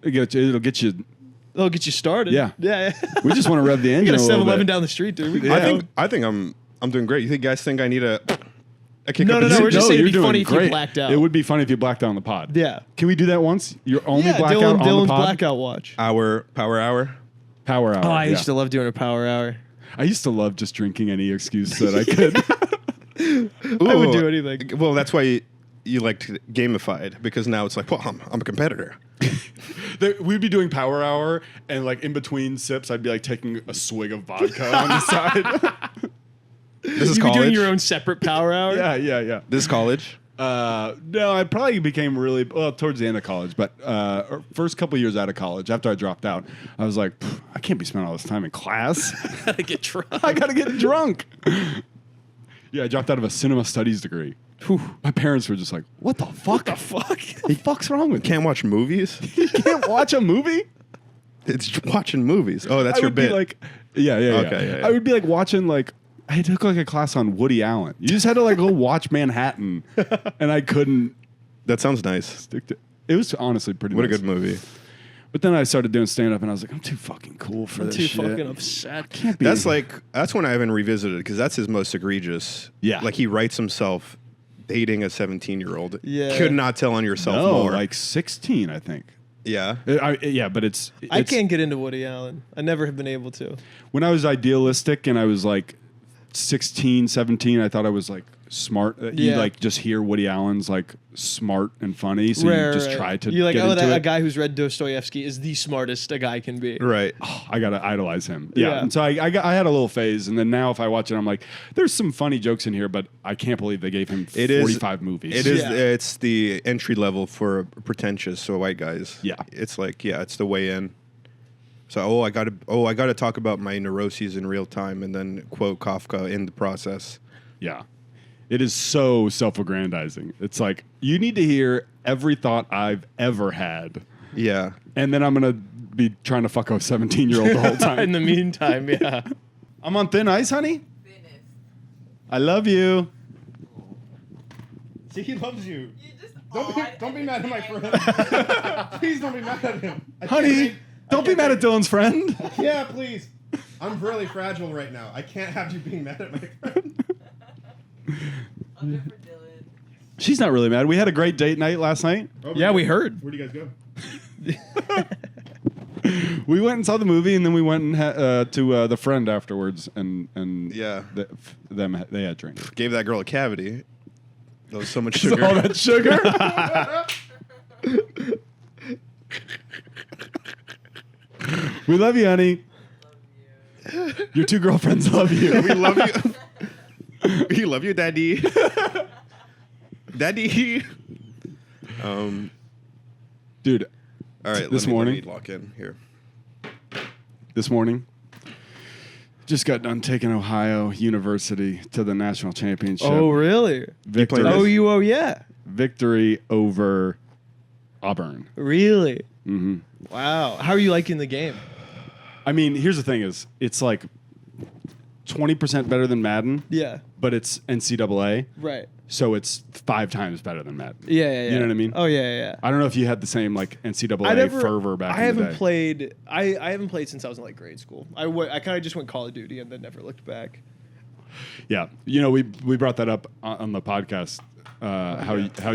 It'll get you. They'll get you started. Yeah. Yeah. We just want to rev the You engine got a a little 7-Eleven bit. down the street, dude. We can Yeah. go. I think I'm doing great. You guys think I need a kick No, up no, the no, we're just saying you're it'd be doing funny if you great. blacked out. It would be funny if you blacked out on the pod. Yeah. Can we do that once? Your only Yeah, blackout on Dylan's the pod. blackout watch. Our power hour. Power hour. Oh, I yeah. used to love doing a power hour. I used to love just drinking any excuse that I could. I would do anything. Well, that's why you liked gamified because now it's like, well, I'm a competitor. We'd be doing power hour, and in between sips, I'd be taking a swig of vodka on the side. This is You'd be college. doing your own separate power hour. Yeah. This is college. No, I probably became really towards the end of college, but first couple years out of college, after I dropped out, I was like, I can't be spending all this time in class. Gotta get drunk. I gotta get drunk. Yeah, I dropped out of a cinema studies degree. My parents were just like, "What the fuck? What the fuck? What the fuck's wrong with you? Can't watch movies. You can't watch a movie?" It's watching movies. Oh, that's I your would bit. be like, yeah. Okay, yeah. I would be watching I took a class on Woody Allen. You just had to go watch Manhattan, and I couldn't That sounds nice. stick to. It was honestly pretty. What a nice. good movie. But then I started doing stand up, and I was like, I'm too fucking cool for I'm this too shit. fucking upset. Can't be. That's when I haven't revisited because that's his most egregious. Yeah. He writes himself dating a 17-year-old. Yeah. Could not tell on yourself no, more. 16, I think. Yeah. Yeah, but it's. I can't get into Woody Allen. I never have been able to. When I was idealistic and I was 16, 17, I thought I was smart. You Yeah. just hear Woody Allen's smart and funny, so Right, you just right. try to You're get into a it. guy who's read Dostoevsky is the smartest a guy can be. Right. I gotta idolize him. Yeah. Yeah. And so I had a little phase, and then now if I watch it, I'm like, there's some funny jokes in here, but I can't believe they gave him It is- 45 movies. It is. Yeah. It's the entry level for pretentious white guys. Yeah. It's it's the way in. So I gotta talk about my neuroses in real time, and then quote Kafka in the process. Yeah. It is so self-aggrandizing. It's like, you need to hear every thought I've ever had. Yeah. And then I'm going to be trying to fuck a 17-year-old the whole time. In the meantime, yeah. I'm on thin ice, honey. I love you. See, he loves you. Don't be mad at my friend. Please don't be mad at him. Honey, don't be mad at Dylan's friend. Yeah, please. I'm really fragile right now. I can't have you being mad at my friend. She's not really mad. We had a great date night last night. Oh, Yeah, we heard. Where do you guys go? We went and saw the movie, and then we went and to the friend afterwards, and Yeah. they had drinks. Gave that girl a cavity. That was so much sugar. All that sugar. We love you, honey. Your two girlfriends love you. We love you. We love you, Daddy. Daddy. Dude, All right. This let morning? me lock in here. this morning, just got done taking Ohio University to the national championship. Oh, really? Victory, Oh, yeah. victory over Auburn. Really? hmm Wow. How are you liking the game? I mean, here's the thing: is it's like 20% better than Madden, Yeah. but it's NCAA, Right. so it's 5 times better than Madden. Yeah. You know what I mean? Oh, yeah. I don't know if you had the same like NCAA fervor back I in the haven't day. played. I haven't played since I was in like grade school. I kind of just went Call of Duty and then never looked back. Yeah, you know, we brought that up on the podcast. How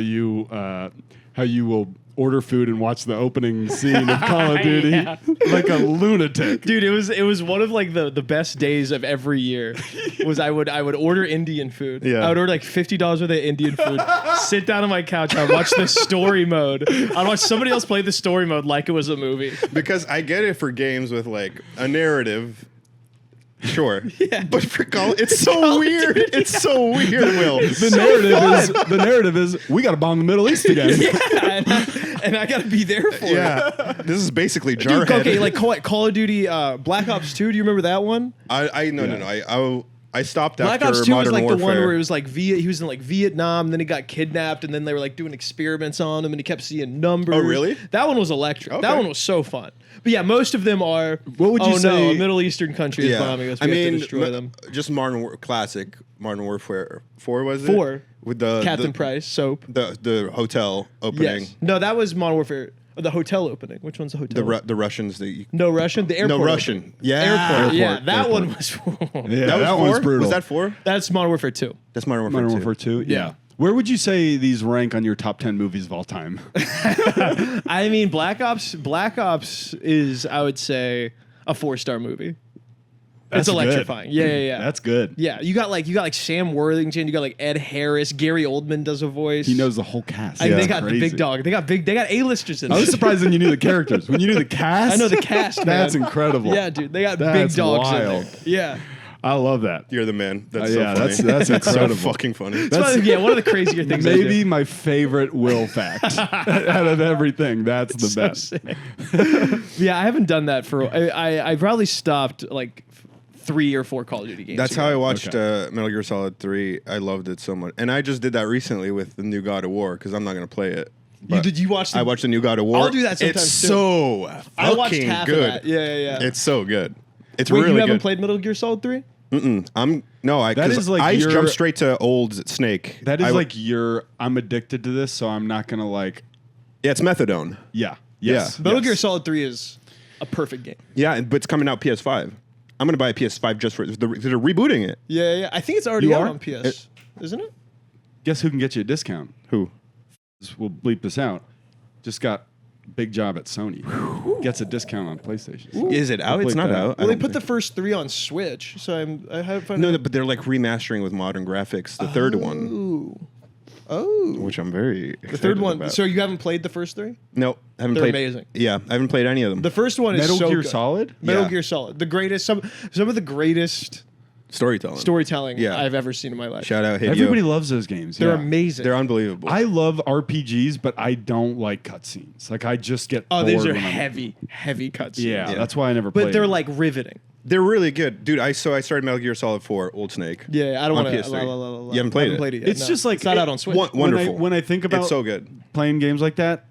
you will order food and watch the opening scene of Call of Duty Yeah. like a lunatic. Dude, it was one of like the best days of every year. Was I would order Indian food. Yeah. I would order like $50 worth of Indian food. Sit down on my couch. I'd watch the story mode. I'd watch somebody else play the story mode like it was a movie. Because I get it for games with like a narrative. Sure. Yeah. But for Call, it's so weird. It's so weird, Will. The narrative is we got to bomb the Middle East again. and I gotta be there for it. Yeah. This is basically Dude, Jarhead. okay, like Call of Duty, Black Ops 2. Do you remember that one? I stopped Black after Ops 2 was Modern like Warfare. the one where it was like he was in like Vietnam, and then he got kidnapped, and then they were like doing experiments on him, and he kept seeing numbers. Oh, really? That one was electric. Okay. That one was so fun. But yeah, most of them are. What would you oh, say- No, a Middle Eastern country is bombing us. We have to destroy them. Just classic Modern Warfare 4 was it? 4. With the Captain Price, soap. the hotel opening. Yes. No, that was Modern Warfare. The hotel opening. Which one's the hotel? The Russians that you, No Russian. The airport. no Russian. opening. Yeah. Airport. Yeah, Airport. that Airport. one was. Yeah, That was that 4? one's brutal. Was that 4? That's Modern Warfare 2. That's Modern Warfare Modern 2. Warfare 2? Yeah. Where would you say these rank on your top 10 movies of all time? I mean, Black Ops is, I would say, a 4-star movie. That's It's electrifying. good. Yeah. That's good. Yeah, you got like Sam Worthington, you got like Ed Harris, Gary Oldman does a voice. He knows the whole cast. I think they That's got the crazy. big dog. They got A-listers in I it. was surprised when you knew the characters. When you knew the cast, I know the cast, man. That's incredible. Yeah, dude, they got big That's dogs wild. in there. Yeah. I love that. You're the man. That's so yeah, funny. that's incredible. so fucking funny. It's one of the crazier things. I do. Maybe my favorite Will fact out of everything. That's the So best. sick. Yeah, I haven't done that for. I probably stopped like 3 or 4 Call of Duty games. That's ago. how I watched Metal Gear Solid 3. I loved it so much. And I just did that recently with the new God of War because I'm not going to play it. But Did you watch? I watched the new God of War. I'll do that sometimes, It's too. so I watched fucking half good. of that. Yeah. It's so good. It's Wait, really you haven't good. played Metal Gear Solid 3? That is like I your- jumped straight to old Snake. That is I- like I'm addicted to this, so I'm not gonna like. yeah, it's methadone. Yeah. Yes. Metal yes. Gear Solid 3 is a perfect game. Yeah, but it's coming out PS5. I'm gonna buy a PS5 just for they're rebooting it. Yeah. I think it's already You out are? on PS, isn't it? Guess who can get you a discount? Who? We'll bleep this out. Just got a big job at Sony. Gets a discount on PlayStation. Is it out? We'll It's bleep not that out. Well, they put the first 3 on Switch, so I have fun. No, but they're like remastering with modern graphics. The third one, which I'm very excited The third one. about. So you haven't played the first 3? no, haven't They're played. amazing. Yeah, I haven't played any of them. The first one is Metal so Gear good. Solid? Metal Yeah. Gear Solid, the greatest. Some of the greatest storytelling. Yeah. I've ever seen in my life. Shout out Hideo. Everybody loves those games. They're yeah. amazing. They're unbelievable. I love RPGs, but I don't like cutscenes. Like I just get Oh, bored these are when I'm- heavy cutscenes. Yeah, Yeah. that's why I never played. But they're them. like riveting. They're really good, dude. I started Metal Gear Solid 4 Old Snake. Yeah, I don't on want to. PS3. You haven't played it? yet. It's no. just like it's not out on Switch. Wonderful. When I think about It's so good. playing games like that,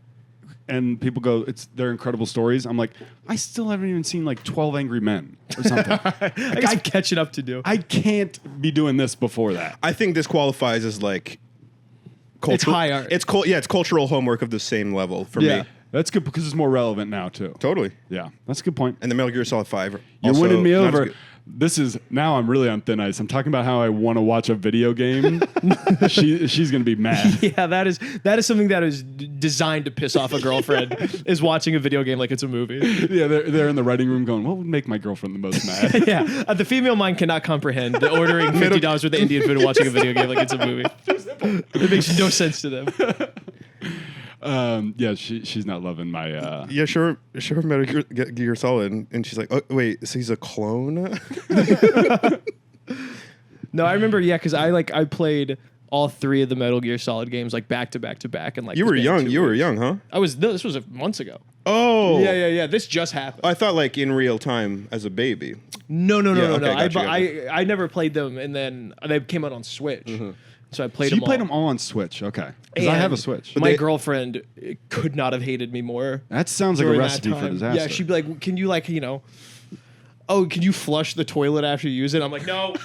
and people go, "They're incredible stories." I'm like, I still haven't even seen like 12 Angry Men or something. I got catching up to do. I can't be doing this before that. I think this qualifies as like It's high art. It's it's cultural homework of the same level for Yeah. me. That's good because it's more relevant now too. Totally. Yeah, that's a good point. And the Metal Gear Solid 5. You're also winning me not as over. good. This is now I'm really on thin ice. I'm talking about how I want to watch a video game. She's gonna be mad. Yeah, that is something that is designed to piss off a girlfriend. Is watching a video game like it's a movie. Yeah, they're in the writing room going, "What would make my girlfriend the most mad?" Yeah, the female mind cannot comprehend the ordering $50 worth of Indian food and watching a video game like it's a movie. It makes no sense to them. Yeah, she's not loving my. Yeah, sure Metal Gear Solid. And she's like, oh, wait, so he's a clone? No, I remember. Yeah, because I played all 3 of the Metal Gear Solid games like back to back to back, and like You the were span of young. 2 You were weeks. young, huh? This was months ago. Oh. Yeah. This just happened. I thought like in real time as a baby. No. okay, gotcha. I never played them, and then they came out on Switch, so I played So them. you played all. them all on Switch, okay? Because I have a And Switch. My girlfriend could not have hated me more. That sounds like a during that recipe for time. disaster. Yeah, she'd be like, "Can you oh, can you flush the toilet after you use it?" I'm like, "No."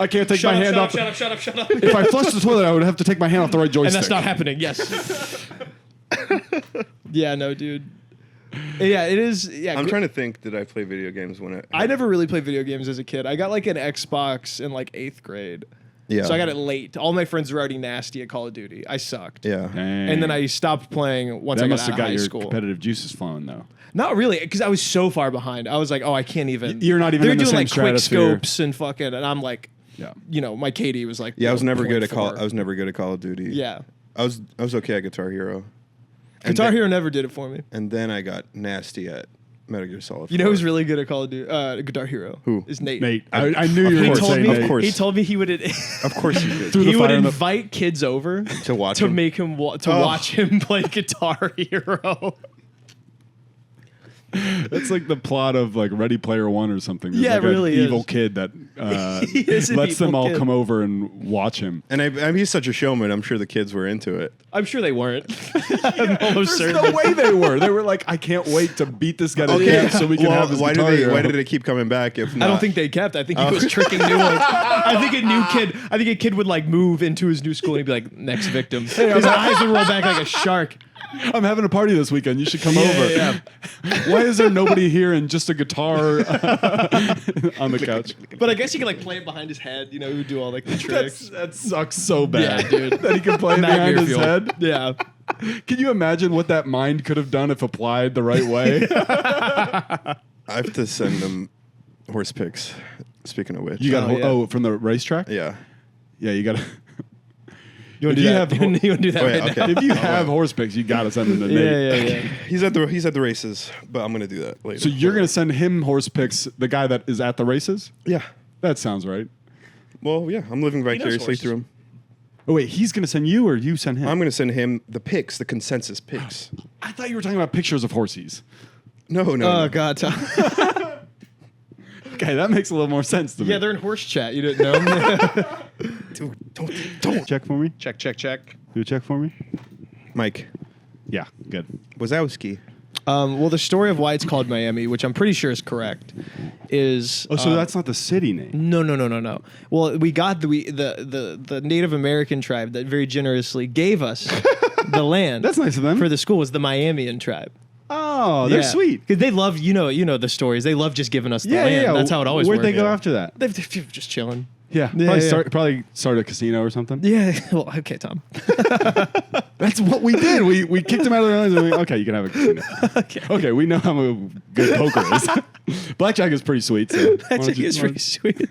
I can't take my hand off. Shut up. If I flushed the toilet, I would have to take my hand off the right joystick. And that's not happening. Yes. Yeah, no, dude. Yeah, it is. Yeah, I'm trying to think, did I play video games when I never really played video games as a kid. I got like an Xbox in like 8th grade. Yeah. So I got it late. All my friends were already nasty at Call of Duty. I sucked. Yeah. Dang. And then I stopped playing once That I got must out have of got high your school. competitive juices flowing, though. Not really, because I was so far behind. I was like, oh, I can't even. You're not even They're in the doing same like quick stratosphere. scopes and fucking, and I'm like, Yeah. my KD was like, Yeah, I was never good at 0.4. I was never good at Call of Duty. Yeah. I was okay at Guitar Hero. And Guitar then- Hero never did it for me. And then I got nasty at Metal Gear Solid. You know 4. who's really good at Call of Duty? Guitar Hero. Who? Is Nate. Nate, I knew you were He going to told say me. Nate. Of course. He told me he would. Of course you did. Through the He would fire and the- invite kids over To watch to him? make him watch him play Guitar Hero. That's like the plot of like Ready Player One or something. There's Yeah, like it really an evil is. kid that He is an lets them evil all kid. come over and watch him. And I mean, he's such a showman. I'm sure the kids were into it. I'm sure they weren't. I'm almost There's certain. no way they were. They were like, I can't wait to beat this guy to death so we can well, have his why guitar did they hero. why did they keep coming back? If not? I don't think they kept. I think he was tricking new ones. I think a kid would like move into his new school and he'd be like, next victim. His eyes would roll back like a shark. I'm having a party this weekend. You should come Yeah, over. yeah, Why is there nobody here and just a guitar on the couch? But I guess he could like play it behind his head. He would do all like the tricks. That sucks so bad. Yeah, dude. That he can play it behind Nightmare his fuel. head. Yeah. Can you imagine what that mind could have done if applied the right way? I have to send them horse pics. Speaking of which, You got Oh, yeah. from the racetrack? yeah. Yeah, you got to. You want If to do you that? have- You want to do that Oh, yeah, right okay. If you have horse picks, you got to send them to now? Nate. Yeah. He's at the races, but I'm gonna do that later. So you're going to send him horse picks, the guy that is at the races? yeah. That sounds right. Well, yeah. I'm living vicariously horses. through him. Oh, wait, he's going to send you or you send him? I'm gonna send him the pics, the consensus pics. I thought you were talking about pictures of horses. No. Oh no. God, Tom. Okay, that makes a little more sense to me. Yeah, they're in horse chat. You didn't know? Dude, don't. Check for me. check. Do a check for me. Mike Yeah, good. Wazowski. Well, the story of why it's called Miami, which I'm pretty sure is correct, is Oh, so that's not the city name. no. Well, we got the Native American tribe that very generously gave us the land. That's nice of them. For the school was the Miamian tribe. Oh, they're sweet. Because they love you know the stories. They love just giving us the land. That's how it always Where'd worked. they go Yeah. after that? They're just chilling. Yeah, Yeah, probably, yeah. probably start a casino or something. Yeah. Well, okay, Tom. That's what we did. We kicked him out of the island. And okay, you can have a casino. Okay, we know how good poker is. Blackjack is pretty sweet. So why don't you- It's pretty sweet.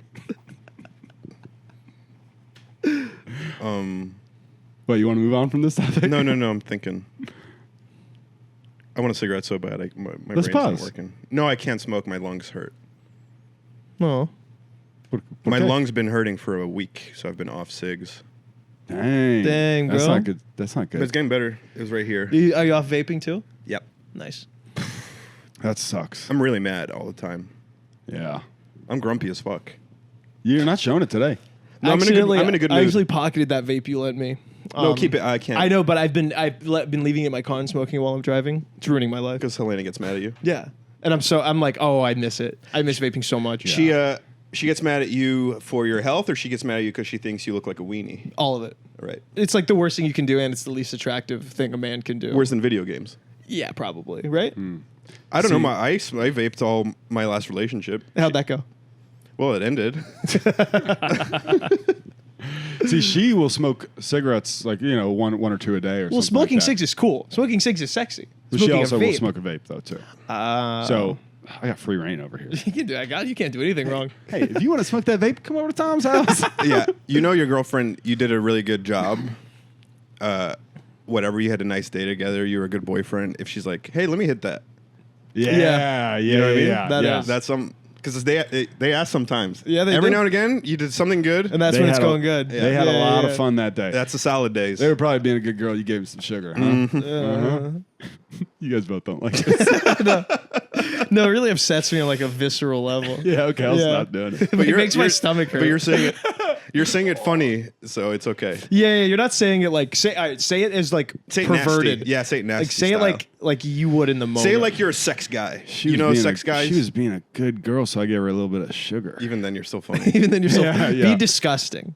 What, you want to move on from this topic? No. I'm thinking. I want a cigarette so bad. My Let's brain's pause. not working. No, I can't smoke. My lungs hurt. Oh. My Okay. lungs been hurting for a week, so I've been off cigs. Dang, That's bro. not good. That's not But it's good. getting better. It was right here. Are you off vaping too? Yep. Nice. That sucks. I'm really mad all the time. Yeah. I'm grumpy as fuck. You're not showing it today. No, I'm in a good I mood. actually pocketed that vape you lent me. No, keep it. I can't. I know, but I've been leaving it in my car and smoking while I'm driving. It's ruining my life. Because Helena gets mad at you. Yeah, and I'm like, oh, I miss it. I miss vaping so much. She gets mad at you for your health, or she gets mad at you because she thinks you look like a weenie. All of it. Right. It's like the worst thing you can do, and it's the least attractive thing a man can do. Worse than video games. Yeah, probably. Right? I don't know. I vaped all my last relationship. How'd that go? Well, it ended. See, she will smoke cigarettes like one or two a day or something. Well, smoking like that. cigs is cool. Smoking cigs is sexy. But she Smoking a also will vape- smoke a vape though too. So I got free reign over here. You can do that, God. You can't do anything wrong. Hey, if you want to smoke that vape, come over to Tom's house. Yeah. You know your girlfriend, you did a really good job. Whatever, you had a nice day together. You were a good boyfriend. If she's like, hey, let me hit that. Yeah. You know what I mean? That yeah. is. That's some... Because they ask sometimes. Yeah, they Every do. now and again, you did something good. And that's They when it's had a- going good. They had a lot of fun that day. That's the solid days. They were probably being a good girl. You gave them some sugar, huh? You guys both don't like it. No, it really upsets me on like a visceral level. Yeah, okay, I'll Yeah. stop doing it. It makes my stomach hurt. But you're saying it. You're saying it funny, so it's okay. yeah, you're not saying it like say it as like Say it perverted. nasty. Yeah, say it nasty. Like say it style. like you would in the moment. Say it like you're a sex guy. She You was know, being sex guys. She was being a good girl, so I gave her a little bit of sugar. Even then, you're still funny. even then you're so Yeah, be yeah. disgusting.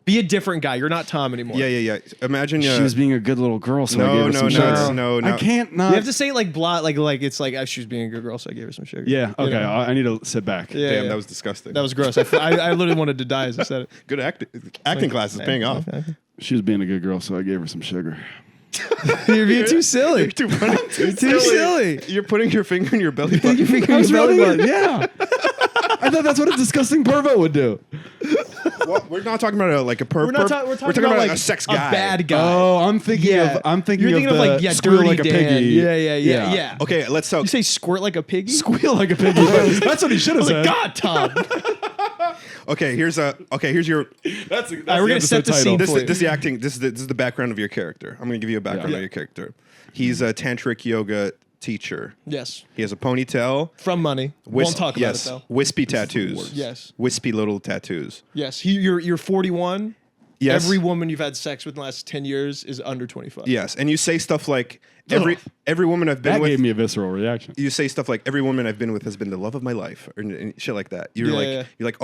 Be a different guy. You're not Tom anymore. Yeah. Imagine She was being a good little girl, so I gave her some sugar. no. I can't not. You have to say it like blah, like it's like she was being a good girl, so I gave her some sugar. Yeah, You okay. know? I need to sit back. Yeah, Damn, yeah. that was disgusting. That was gross. I literally wanted to die as I said it. good acting class is paying off. She was being a good girl, so I gave her some sugar. You're being too silly. You're too funny. You're too silly. You're putting your finger in your belly button. Your finger in your belly button. Yeah. I thought that's what a disgusting pervo would do. Well, we're not talking about a perv. We're talking about like a sex guy. a bad guy. Oh, I'm thinking Yeah. of. I'm thinking You're thinking of, of the like squeal Dirty like a Dan. piggy. Yeah. Okay, let's talk. You say squirt like a piggy? Squeal like a piggy. That's what he should I have was said. like, God, Tom. Okay, here's your. That's we're gonna set the scene. This for you. is the acting. This is the background of your character. I'm gonna give you a background Yeah. of your character. He's a tantric yoga teacher. Yes. He has a ponytail. From money. Won't talk about it though. Wispy tattoos. Yes. Wispy little tattoos. Yes. You're 41. Yes. Every woman you've had sex with in the last 10 years is under 25. Yes, and you say stuff like every woman I've been That with. gave me a visceral reaction. You say stuff like every woman I've been with has been the love of my life, or and shit like that. Yeah. You're like,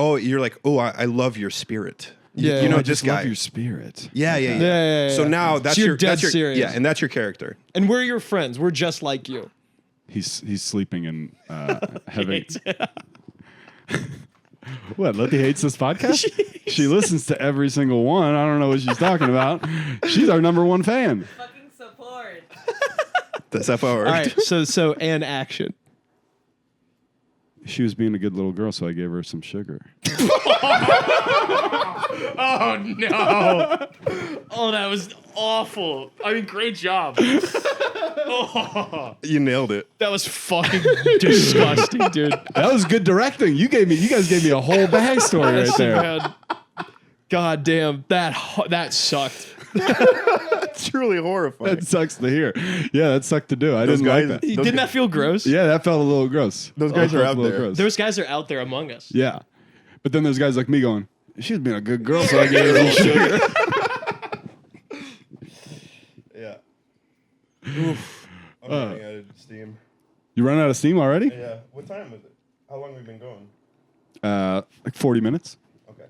oh, I love your spirit. Yeah. you know I this just guy. love your spirit. Yeah. Yeah. So now that's you're your dead that's your serious. yeah, and that's your character. And we're your friends. We're just like you. He's sleeping and having. What? Lottie hates this podcast. She listens to every single one. I don't know what she's talking about. She's our number one fan. Fucking support. That's how it worked. All right. So and action. She was being a good little girl, so I gave her some sugar. Oh no! Oh, that was awful. I mean, great job. Oh, You nailed it. that was fucking disgusting, dude. That was good directing. You guys gave me a whole backstory right there. Man. God damn, that sucked. It's truly horrifying. That sucks to hear. Yeah, that sucked to do. I Those didn't like guys- that. Those Didn't guys- that feel gross? Yeah, that felt a little gross. Those guys That are felt out a little there. gross. Those guys are out there among us. Yeah, but then there's guys like me going, she was being a good girl, so I gave her some sugar. Yeah. Oof. I'm running out of steam. You run out of steam already? Yeah. What time is it? How long have we been going? Like 40 minutes. Okay.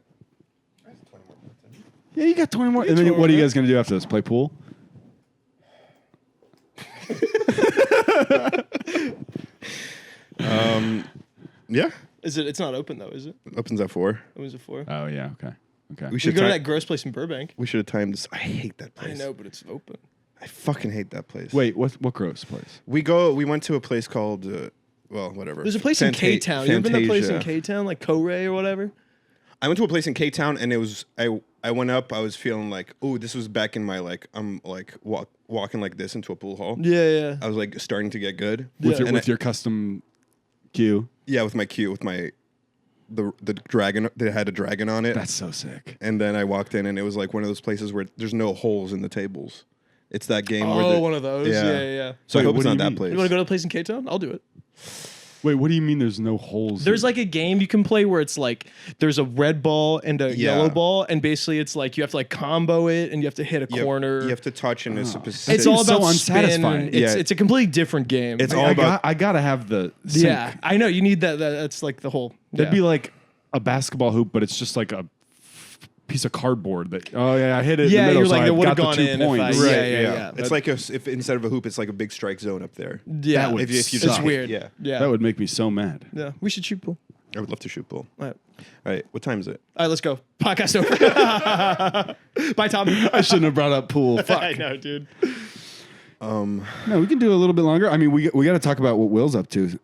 I have 20 more minutes. Yeah, you got 20 more. And then what are you guys going to do after this? Play pool? Yeah. Is it? It's not open though, is it? Opens at 4. Opens at 4. Oh, yeah. Okay. We We should go to ti- that gross place in Burbank. We should have timed this. I hate that I place. know, but it's open. I fucking hate that place. Wait, what gross place? We went to a place called well, whatever. There's a place in K-Town. You ever been to a place in Fantasia. K-Town, like Koray or whatever? I went to a place in K-Town and it was I went up, I was feeling like, oh, this was back in my like I'm like walking like this into a pool hall. Yeah. I was like starting to get good. With Yeah. your custom cue? Yeah, with my cue, with my the dragon. They had a dragon on it. That's so sick. And then I walked in, and it was like one of those places where there's no holes in the tables. It's that game Oh, where one of those. Yeah. So I Wait, hope what it's do not you that mean? place. You want to go to the place in K-Town? I'll do it. Wait, what do you mean there's no holes? There's like a game you can play where it's like there's a red ball and a yellow ball, and basically it's like you have to like combo it and you have to hit a corner. You have to touch, and it's a specific. It's all so about spin. unsatisfying. It's, Yeah. it's a completely different game. It's all about. I gotta have the sync. yeah, I know you need that. That's like the whole. That'd be like a basketball hoop, but it's just like a piece of cardboard that. Oh yeah, I hit it. Yeah, in the middle, you're like, so it I've would've got the gone 2 in if points. I- Right. yeah. It's like if instead of a hoop, it's like a big strike zone up there. Yeah, That would If you it's suck. weird. Yeah. yeah, That would make me so mad. yeah. We should shoot pool. I would love to shoot pool. All right, All right, what time is it? let's go. Podcast over. Bye, Tom. I shouldn't have brought up pool. Fuck. I know, dude. No, we can do a little bit longer. I mean, we got to talk about what Will's up to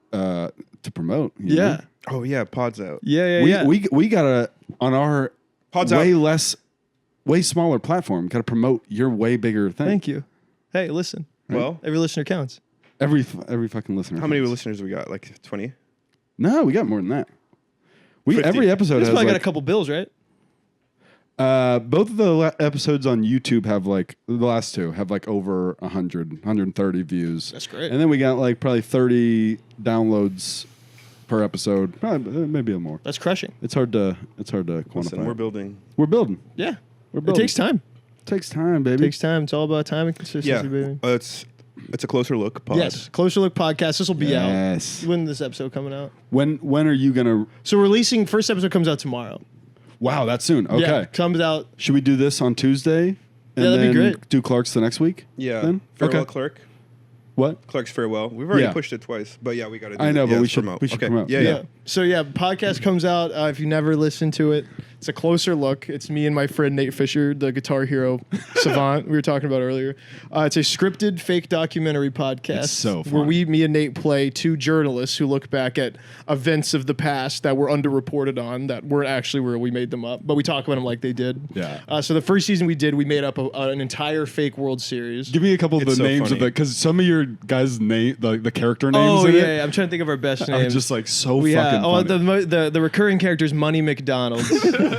promote. you know? Yeah, Oh yeah, Pod's out. yeah. We gotta on our Pod's way out. way smaller platform. Got to promote your way bigger thing. Thank you. Hey, listen. Well, Every listener counts. Every fucking listener. how many thinks. listeners we got? Like 20? No, we got more than that. 50. Every episode This has probably got a like, couple bills, right? both of the episodes on YouTube have like the last two have like over 100, 130 views. That's great. And then we got like probably 30 downloads per episode, probably, maybe more. That's crushing. It's hard to quantify. Listen, we're building. We're building. Yeah, We're it building. takes time. Takes time, baby. Takes time. It's all about time and consistency, Yeah, baby. it's a closer look. Pod. Yes, Closer Look podcast. This will be Yes. out. When this episode coming out? When are you gonna? So releasing first episode comes out tomorrow. Wow, that's soon. Okay. Yeah, comes out. Should we do this on Tuesday? And Yeah, that'd be then great. Do Clark's the next week? Yeah. Then? Farewell, Okay. Clerk. What? Clerk's farewell. We've already Yeah. pushed it twice, but yeah, we got to. I know, but we should promote. promote. Yeah, Yeah. yeah. So yeah, podcast comes out. If you never listened to it, it's a Closer Look. It's me and my friend Nate Fisher, the Guitar Hero savant we were talking about earlier. It's a scripted fake documentary podcast. It's so fun. where me and Nate play two journalists who look back at events of the past that were underreported on, that weren't actually where we made them up, but we talk about them like they did. Yeah. So the first season we made up an entire fake World Series. Give me a couple of It's the so names funny. of because some of your guys' name, the character names. Oh in yeah, it yeah, I'm trying to think of our best are names. just like so We fucking have, funny. the recurring character is Money McDonald.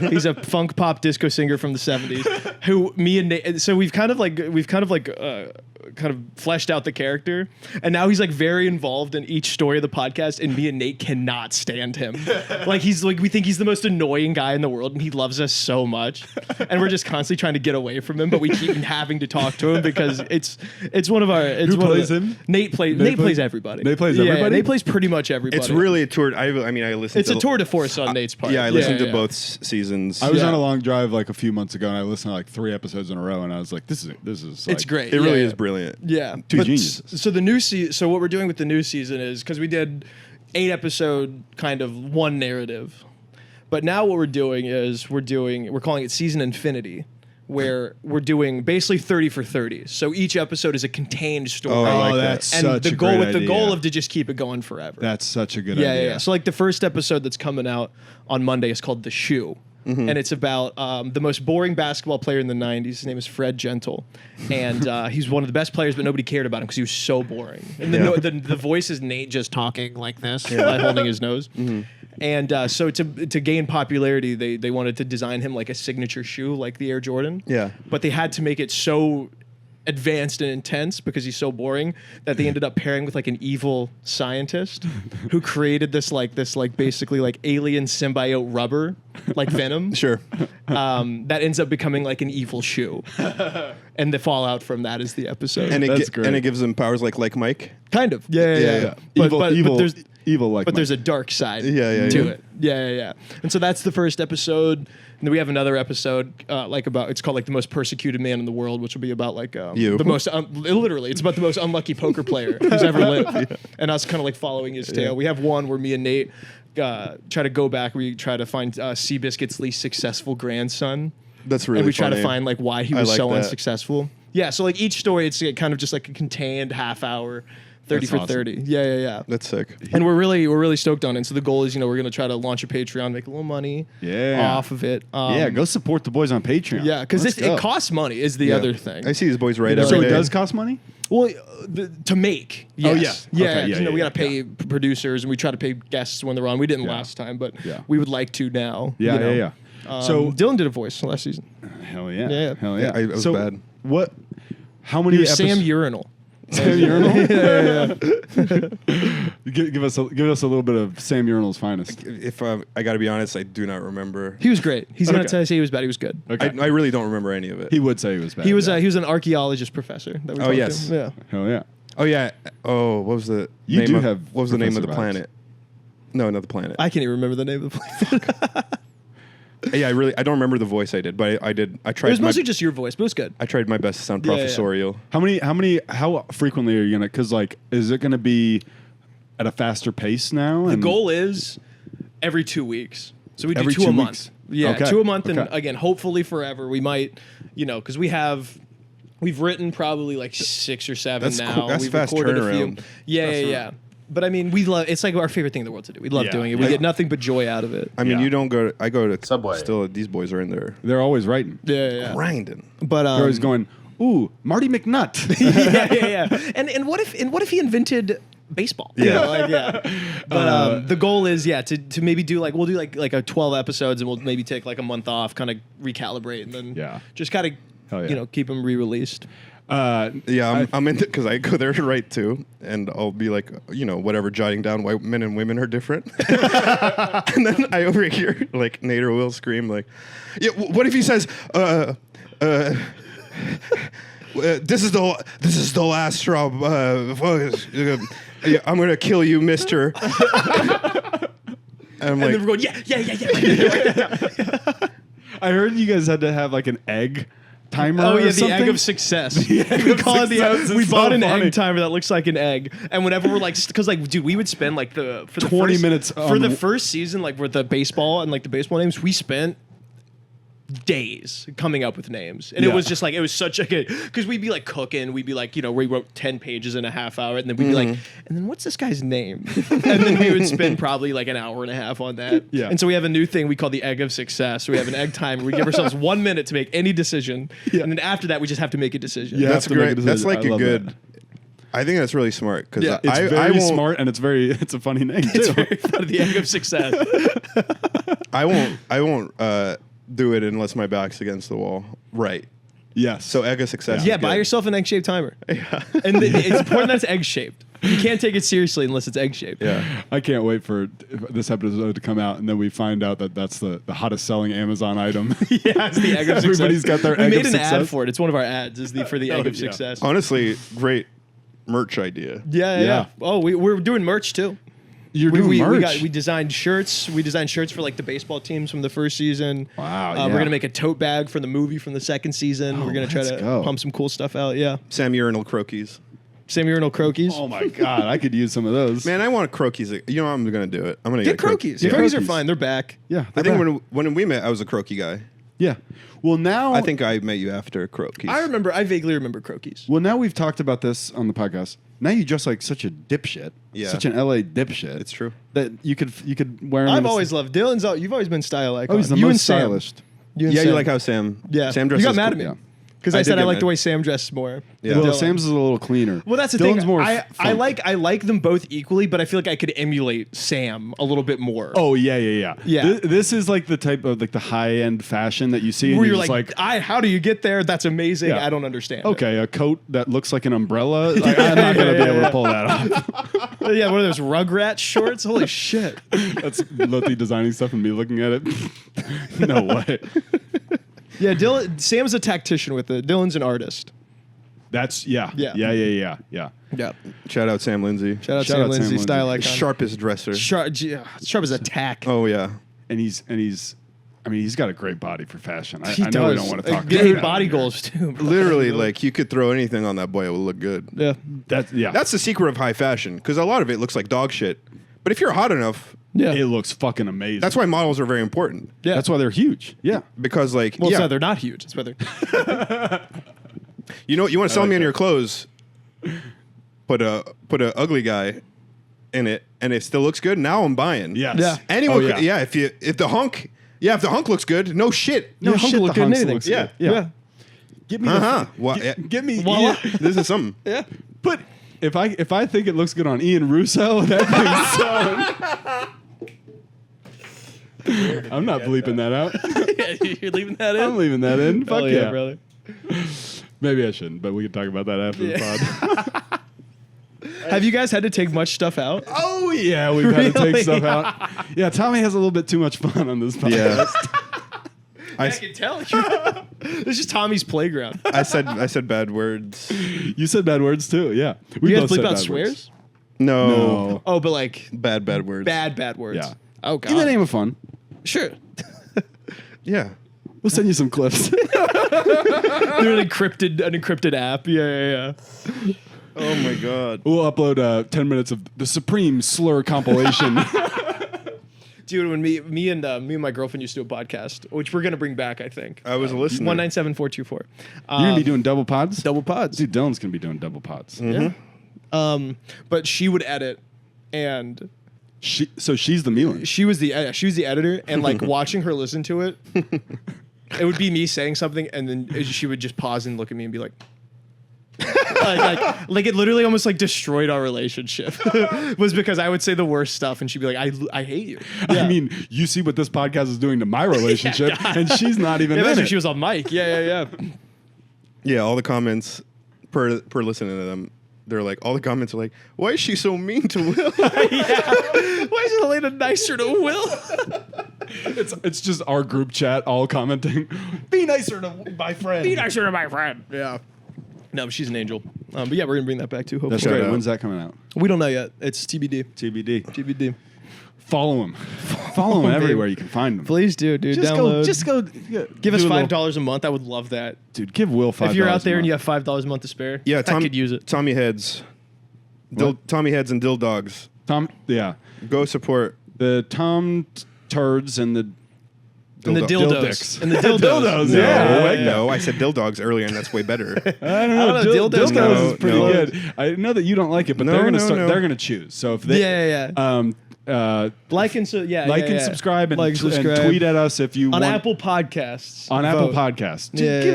He's a funk pop disco singer from the 70s. Who me and Nate, so we've kind of fleshed out the character, and now he's like very involved in each story of the podcast. And me and Nate cannot stand him. We think he's the most annoying guy in the world, and he loves us so much, and we're just constantly trying to get away from him. But we keep having to talk to him because it's one of our. It's Who one plays of the, him? Nate plays. Nate plays everybody. Nate plays Yeah, everybody? Nate plays pretty much everybody. It's really a tour. I mean, I listened. It's a tour de force on Nate's part. Yeah, I listened to yeah. both seasons. I was Yeah. on a long drive like a few months ago, and I listened to like 3 episodes in a row, and I was like, "This is like, It's great. It really Yeah, is yeah. brilliant. Yeah, Two but geniuses. So the new so what we're doing with the new season is because we did 8 episode kind of one narrative, but now what we're doing is we're calling it Season Infinity, where we're doing basically 30 for 30. So each episode is a contained story. Oh, I like that. that's and such the a goal great with the idea. goal of to just keep it going forever. That's such a good yeah, idea. yeah. So like the first episode that's coming out on Monday is called The Shoe. Mm-hmm. And it's about the most boring basketball player in the 90s. His name is Fred Gentle. And he's one of the best players, but nobody cared about him because he was so boring. And the voice is Nate just talking like this, like holding his nose. Mm-hmm. And so to gain popularity, they wanted to design him like a signature shoe, like the Air Jordan. Yeah. But they had to make it so advanced and intense because he's so boring that they ended up pairing with like an evil scientist who created this basically like alien symbiote rubber like Venom. Sure. That ends up becoming like an evil shoe. And the fallout from that is the episode. And That's great. and it gives them powers like Mike. kind of. Yeah. Evil, evil, but there's evil like. but there's a dark side Yeah, to yeah. it. Yeah. And so that's the first episode. And then we have another episode it's called like the most persecuted man in the world, which will be about like You. the most literally it's about the most unlucky poker player who's ever lived, and us kind of like following his tale. We have one where me and Nate try to go back. We try to find Seabiscuit's least successful grandson. That's really and we try to funny. find like why he I was like so that. unsuccessful. Yeah, so like each story, it's kind of just like a contained half hour, 30 That's for awesome. 30. Yeah. That's sick. And we're really stoked on it. So the goal is, we're gonna try to launch a Patreon, make a little money off of it. yeah, go support the boys on Patreon. Yeah, because Let's go. it costs money is the Yeah. other thing. I see these boys right know, every So day. it does cost money. Well, to make. Yes. yeah. Yeah. Okay, yeah, You know, we yeah, got to pay producers and we try to pay guests when they're on. We didn't Yeah. last time, but Yeah. we would like to now. Yeah, you know? yeah. So Dylan did a voice last season. hell yeah, Yeah. hell yeah. I was so bad. what? How many He was Sam episodes? Urinal. Sam Urinal. Give us a little bit of Sam Urinal's finest. If I got to be honest, I do not remember. He was great. He's Okay. not trying to say he was bad. He was good. Okay. I really don't remember any of it. He would say he was bad. He was yeah. he was an archaeologist professor. That we Oh, talked yes. to. Yeah. Hell yeah. Oh yeah. Oh, what was the You name do of, have what was the name of the Professor vibes. planet? No, not the planet. I can't even remember the name of the place. Yeah, I don't remember the voice I did, but I did. I It tried. was mostly just your voice, but it was good. I tried my best to sound Yeah, yeah. professorial. How frequently are you gonna? Because like, is it gonna be at a faster pace now? The goal is every 2 weeks. So we do Every 2 a 2 month. weeks. Yeah, Okay. 2 a month, and Okay. again, hopefully forever. We might, because we've written probably like 6 or 7 That's now. cool. That's We've fast recorded a few. turnaround. Yeah. But I mean, we love. It's like our favorite thing in the world to do. We love Yeah. doing it. We get nothing but joy out of it. I mean, Yeah. you don't go. I go to Subway. Still, these boys are in there They're always writing. Yeah. grinding. But They're always going, "Ooh, Marty McNutt." yeah. And what if he invented baseball? You Yeah. know, like, But the goal is to maybe do we'll do like a 12 episodes and we'll maybe take like a month off, kind of recalibrate, and then just kind Hell of yeah. keep them re-released. Yeah, I'm into because I go there to write too, and I'll be like, whatever, jotting down why men and women are different, and then I overhear like Nate or Will scream like, "Yeah, what if he says, this is the last straw, yeah, I'm gonna kill you, Mister." And I'm like, And then we're going, yeah. I heard you guys had to have like an egg timer. Oh or yeah, the something? egg of success. We call it the success egg. We is bought so an funny. egg timer that looks like an egg, and whenever we're like, because dude, we would spend like for the 20 first, minutes for the on- first season, like with the baseball and like the baseball names, we spent days coming up with names, and Yeah. it was just like it was such a good because we'd be like cooking, we'd be like we wrote 10 pages in a half hour, and then we'd be like, and then what's this guy's name? And then we would spend probably like an hour and a half on that. Yeah. And so we have a new thing we call the egg of success. We have an egg timer. We give ourselves 1 minute to make any decision, and then after that we just have to make a decision. Yeah. that's have to make a great. That's decision. like I a love good. that. I think that's really smart because Yeah. It's I very won't, smart and it's a funny name too. It's very fun. The egg of success. I won't do it unless my back's against the wall. Right. Yes. So egg of success. Yeah, is buy good. yourself an egg-shaped timer. Yeah. And it's important that it's egg-shaped. You can't take it seriously unless it's egg-shaped. Yeah. I can't wait for this episode to come out, and then we find out that that's the hottest selling Amazon item. Yeah, it's the egg of success. Everybody's got their we egg made of an ad success. for it. It's one of our ads. Is for the egg of yeah. success. Honestly, great merch idea. Yeah. Yeah. Oh, we're doing merch too. You're doing merch. We designed shirts. We designed shirts for like the baseball teams from the first season. Wow, We're yeah. gonna make a tote bag for the movie from the second season. Oh, We're gonna try let's to go. pump some cool stuff out. Yeah. Sam Urinal Croquis. Sam Urinal Croquis. Oh my god, I could use some of those. Man, I want Croquis. You know, I'm gonna do it. I'm gonna Get get Croquis. Yeah. Croquis are Croquis. fine. They're back. Yeah, I they're think back. when we met, I was a Croquis guy. Yeah. Well, now I think I met you after Croquis. I vaguely remember Croquis. Well, now we've talked about this on the podcast. Now you dress like such a dipshit. Yeah. Such an LA dipshit. It's true. That you could wear. 'em I've in always loved Dylan's. You've always been style icon. Oh, he's the you most and Sam. stylish. You and Yeah, Sam. you like how Sam? Yeah. Sam You dresses. got mad at cool. me Yeah. because I I did said I get like mad. the way Sam dresses more. Yeah. than Well, Dylan. Sam's is a little cleaner. Well, that's the Dylan's thing. more. I funk. like them both equally, but I feel like I could emulate Sam a little bit more. Oh yeah. Yeah. This is like the type of like the high end fashion that you see. And where you're just like, how do you get there? That's amazing. Yeah. I don't understand. it. okay, a coat that looks like an umbrella. Like, I'm not gonna be able to pull that off. Yeah, one of those Rugrats shorts. Holy shit. That's Lottie designing stuff and me looking at it. No way. Yeah, Sam's a tactician with it. Dylan's an artist. That's yeah. Yeah. Yeah. Yeah. Shout out Sam Lindsey. Shout out Shout Sam out Sam Lindsey, Lindsey. style icon. Sharpest dresser. Sharp as a tack. Oh yeah. And he's. I mean, he's got a great body for fashion. He I know we does. don't want to talk Good about it body here. goals too. bro. Literally, like you could throw anything on that boy; it will look good. Yeah. That's the secret of high fashion, because a lot of it looks like dog shit. But if you're hot enough, Yeah. It looks fucking amazing. that's why models are very important. Yeah. That's why they're huge. Yeah. Because like, Well, yeah, so they're not huge. That's why they're. you know, you want to sell like me on that. your clothes, put a ugly guy in it, and it still looks good. Now I'm buying. Yes. Yeah. Anyone, Oh, could- yeah. If the hunk looks good, no shit. No, shit, look the good in hunks anything. looks Yeah. good. Yeah. Give me give me Voila. Ian, This is something. Yeah. put if I think it looks good on Ian Russo, that thing's so. I'm not bleeping that out. You're leaving that in? I'm leaving that in. Fuck Hell yeah, brother. Maybe I shouldn't, but we can talk about that after the pod. Have you guys had to take much stuff out? Oh yeah, we've had to take Really? stuff out. Yeah, Tommy has a little bit too much fun on this podcast. Yeah. I can tell. This is Tommy's playground. I said bad words. You said bad words too. Yeah, we You guys both bleep said out bad swears? words. No. No. Oh, but like Bad words. bad words. Yeah. Oh In the god. name of fun, Sure. Yeah. we'll send you some clips. They're an encrypted app. Yeah. Oh my god. We'll upload 10 minutes of the Supreme Slur compilation. Dude, when me and my girlfriend used to do a podcast, which we're gonna bring back, I think. I was a listener. 197424. You're gonna be doing double pods. double pods. Dude, Dylan's gonna be doing double pods. Yeah. But she would edit, and So she's the Milan. she was the editor, and like watching her listen to it, it would be me saying something, and then she would just pause and look at me and be like. like it literally almost like destroyed our relationship was because I would say the worst stuff and she'd be like, I hate you. I mean, you see what this podcast is doing to my relationship, and she's not even Yeah, in that's when it. she was on mic. Yeah. Yeah, all the comments per listening to them, they're like, all the comments are like, why is she so mean to Will? Why isn't Elena nicer to Will? It's just our group chat all commenting. Be nicer to my friend. Be nicer to my friend. Yeah. No, but she's an angel. But yeah, we're gonna bring that back too. Hopefully. That's Shout great. out. When's that coming out? We don't know yet. It's TBD. TBD. TBD. Follow him. Follow him him, everywhere babe. you can find him. Please do, dude. Just Download. go. Give us $5 a month. I would love that. Dude, give Will $5. If you're out there a and you month. have $5 a month to spare, Yeah, I could use it. Tommy Heads. What? Tommy Heads and Dill Dogs. Yeah, Go support. the Tom Turds and the And the Dildo- dildos. And the dildos. dildos. No, Yeah. no, I said Dill Dogs earlier, and that's way better. I don't know. Dildos Dildos is pretty no. good. I know that you don't like it, but No, they're gonna no, start. no. They're gonna choose. So if they, Yeah. Like and and subscribe and, Like, and subscribe. tweet at us if you on want. Apple Podcasts. On Apple Vote. Podcasts. Yeah, Give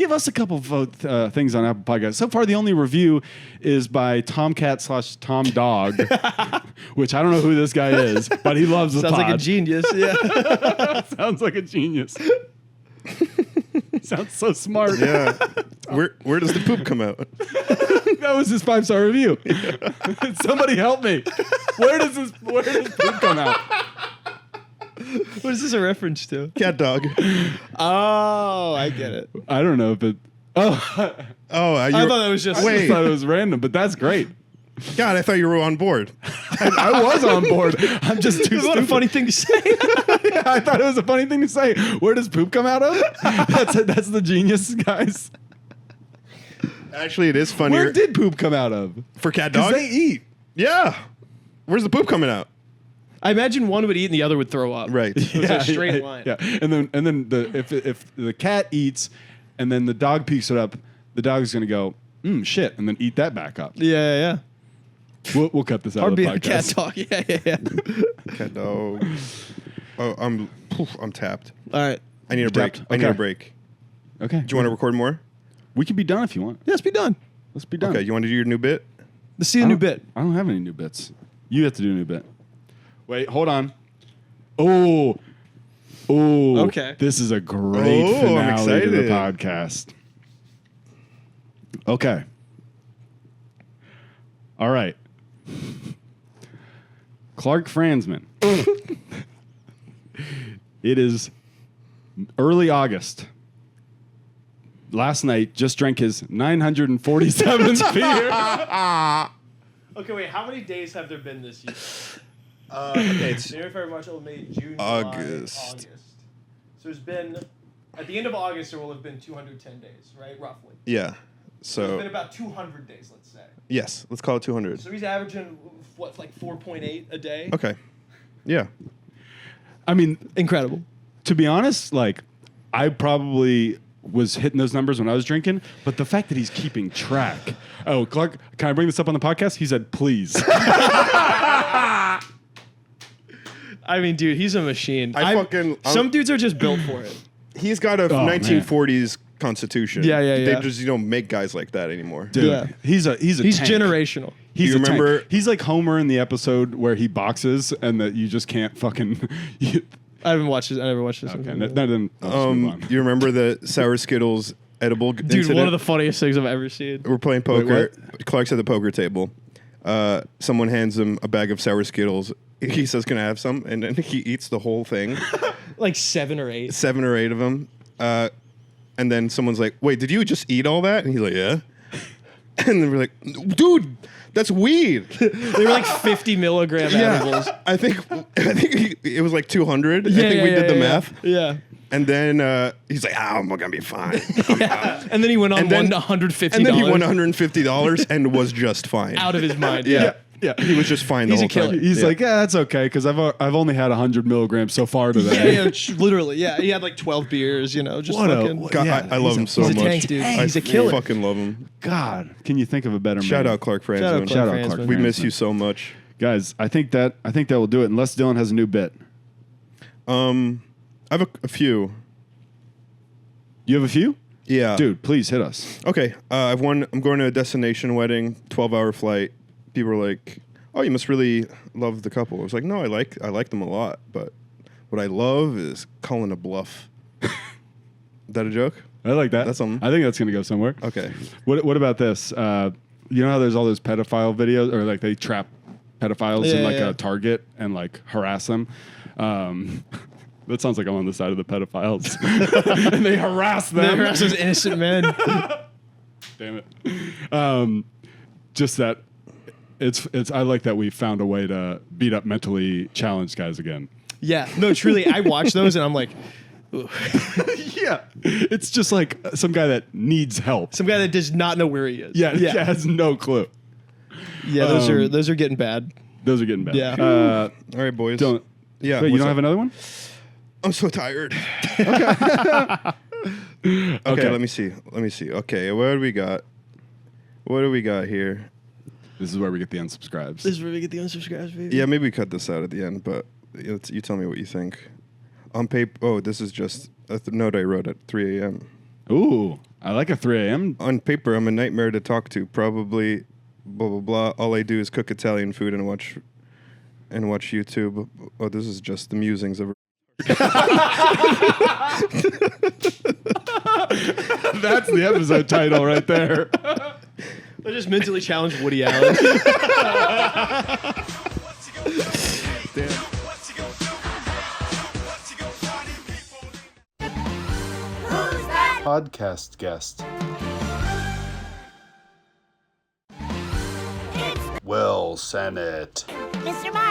yeah. us a couple vote things on Apple Podcasts. So far, the only review is by Tomcat/Tom Dog, which I don't know who this guy is, but he loves the Sounds pod. like a genius. Yeah. Sounds like a genius. Sounds so smart. Yeah. Where does the poop come out? That was his 5-star review. Somebody help me. Where does poop come out? What is this a reference to? Cat dog. Oh, I get it. I don't know if it. Oh, Oh, I thought that was just. I Wait. thought it was random, but that's great. God, I thought you were on board. I was on board. I'm just too What a stupid. funny thing to say. I thought it was a funny thing to say. Where does poop come out of? That's the genius, guys. Actually, it is funnier Where did poop come out of? for cat Because dog. they eat. Yeah. Where's the poop coming out? I imagine one would eat and the other would throw up. Right. It's a straight line. Yeah, and then if the cat eats, and then the dog picks it up, the dog's gonna go, shit, and then eat that back up. Yeah. We'll cut this out Hard of the being a cat podcast. talk. Yeah. Cat dog. Oh, I'm tapped. All right. I need a break. tapped? I need a Okay. break. Okay. Do you want to record more? We can be done if you want. Let's be done. Let's be done. Okay. You want to do your new bit? Let's see a I new don't- bit. I don't have any new bits. You have to do a new bit. Wait, hold on. Oh. Okay. This is a great Oh, I'm finale to the excited. podcast. Okay. All right. Clark Franzman. It is early August. Last night, just drank his 947th beer. Okay, wait. How many days have there been this year? Okay. It's January, February, March, April, May, June, August. July, August. So there's been, at the end of August, there will have been 210 days, right? Roughly. yeah. It's been So about 200 days, let's say. yes, let's call it 200. So he's averaging, what, like 4.8 a day? Okay. Yeah. I mean, Incredible. to be honest, like, I probably was hitting those numbers when I was drinking, but the fact that he's keeping track. Oh, Clark, can I bring this up on the podcast? He said, please. I mean, dude, he's a machine. I'm- Some dudes are just built for it. He's got a Oh, 1940s constitution. Yeah, yeah, They yeah. just don't make guys like that anymore. Dude, Yeah. he's a He's tank. generational. He's You a tank. remember- He's like Homer in the episode where he boxes and that you just can't fucking. I haven't watched this. I never watched this. Okay, one. then let's move on. You remember the Sour Skittles edible Dude, incident? one of the funniest things I've ever seen. We're playing poker. Clark's at the poker table. Someone hands him a bag of Sour Skittles. He says, "Can I have some?" And then he eats the whole thing, Like 7 or 8. 7 or 8 of them. And then someone's like, "Wait, did you just eat all that?" And he's like, "Yeah." And then we're like, "Dude, that's weed." They were like 50 milligram edibles. I think it was like 200. I think we did the math. Yeah. And then he's like, I'm gonna be fine. And then he went on And then- one to $150. And then he won $150 and was just fine. out of his mind. Yeah. Yeah. He was just fine the He's a whole killer. time. He's Yeah. like, yeah, that's okay because I've only had 100 milligrams so far Yeah, today. literally. Yeah, he had like 12 beers. You know, just What a- fucking. what- God, Yeah, I love him so he's a much. tank, dude. I He's a killer. fucking love him. God, can you think of a better Shout man? out Clark Franzman. Shout out Shout Clark out Clark Franzman. We miss Franzman. you so much. Guys, I think that will do it unless Dylan has a new bit. I have a few. You have a few? Yeah. Dude, please hit us. Okay. I'm going to a destination wedding, 12-hour flight. People are like, "Oh, you must really love the couple." I was like, "No, I like them a lot, but what I love is calling a bluff." Is that a joke? I like that. That's something. I think that's going to go somewhere. Okay. What about this? You know how there's all those pedophile videos, or like they trap pedophiles in Yeah, like yeah. a Target and like harass them. That sounds like I'm on the side of the pedophiles, and they harass them. They harass those innocent men. Damn it. Just that it's. I like that we found a way to beat up mentally challenged guys again. Yeah. No, truly, I watch those and I'm like, Yeah, it's just like some guy that needs help. some guy that does not know where he is. Yeah, has no clue. Yeah, those are getting bad. Those are getting bad. Yeah. All right, boys. Don't. Yeah. Wait, you what's don't up? have another one? I'm so tired. Okay, let me see. Okay, what do we got? What do we got here? This is where we get the unsubscribes. This is where we get the unsubscribes, baby. Yeah, maybe we cut this out at the end, but you tell me what you think. On paper, this is just a note I wrote at 3 a.m. Ooh, I like a 3 a.m. On paper, I'm a nightmare to talk to. Probably, blah blah blah. All I do is cook Italian food and watch YouTube. Oh, this is just the musings of. That's the episode title right there. I just mentally challenged Woody Allen. Podcast guest. Will Sennett. Mr. Mom!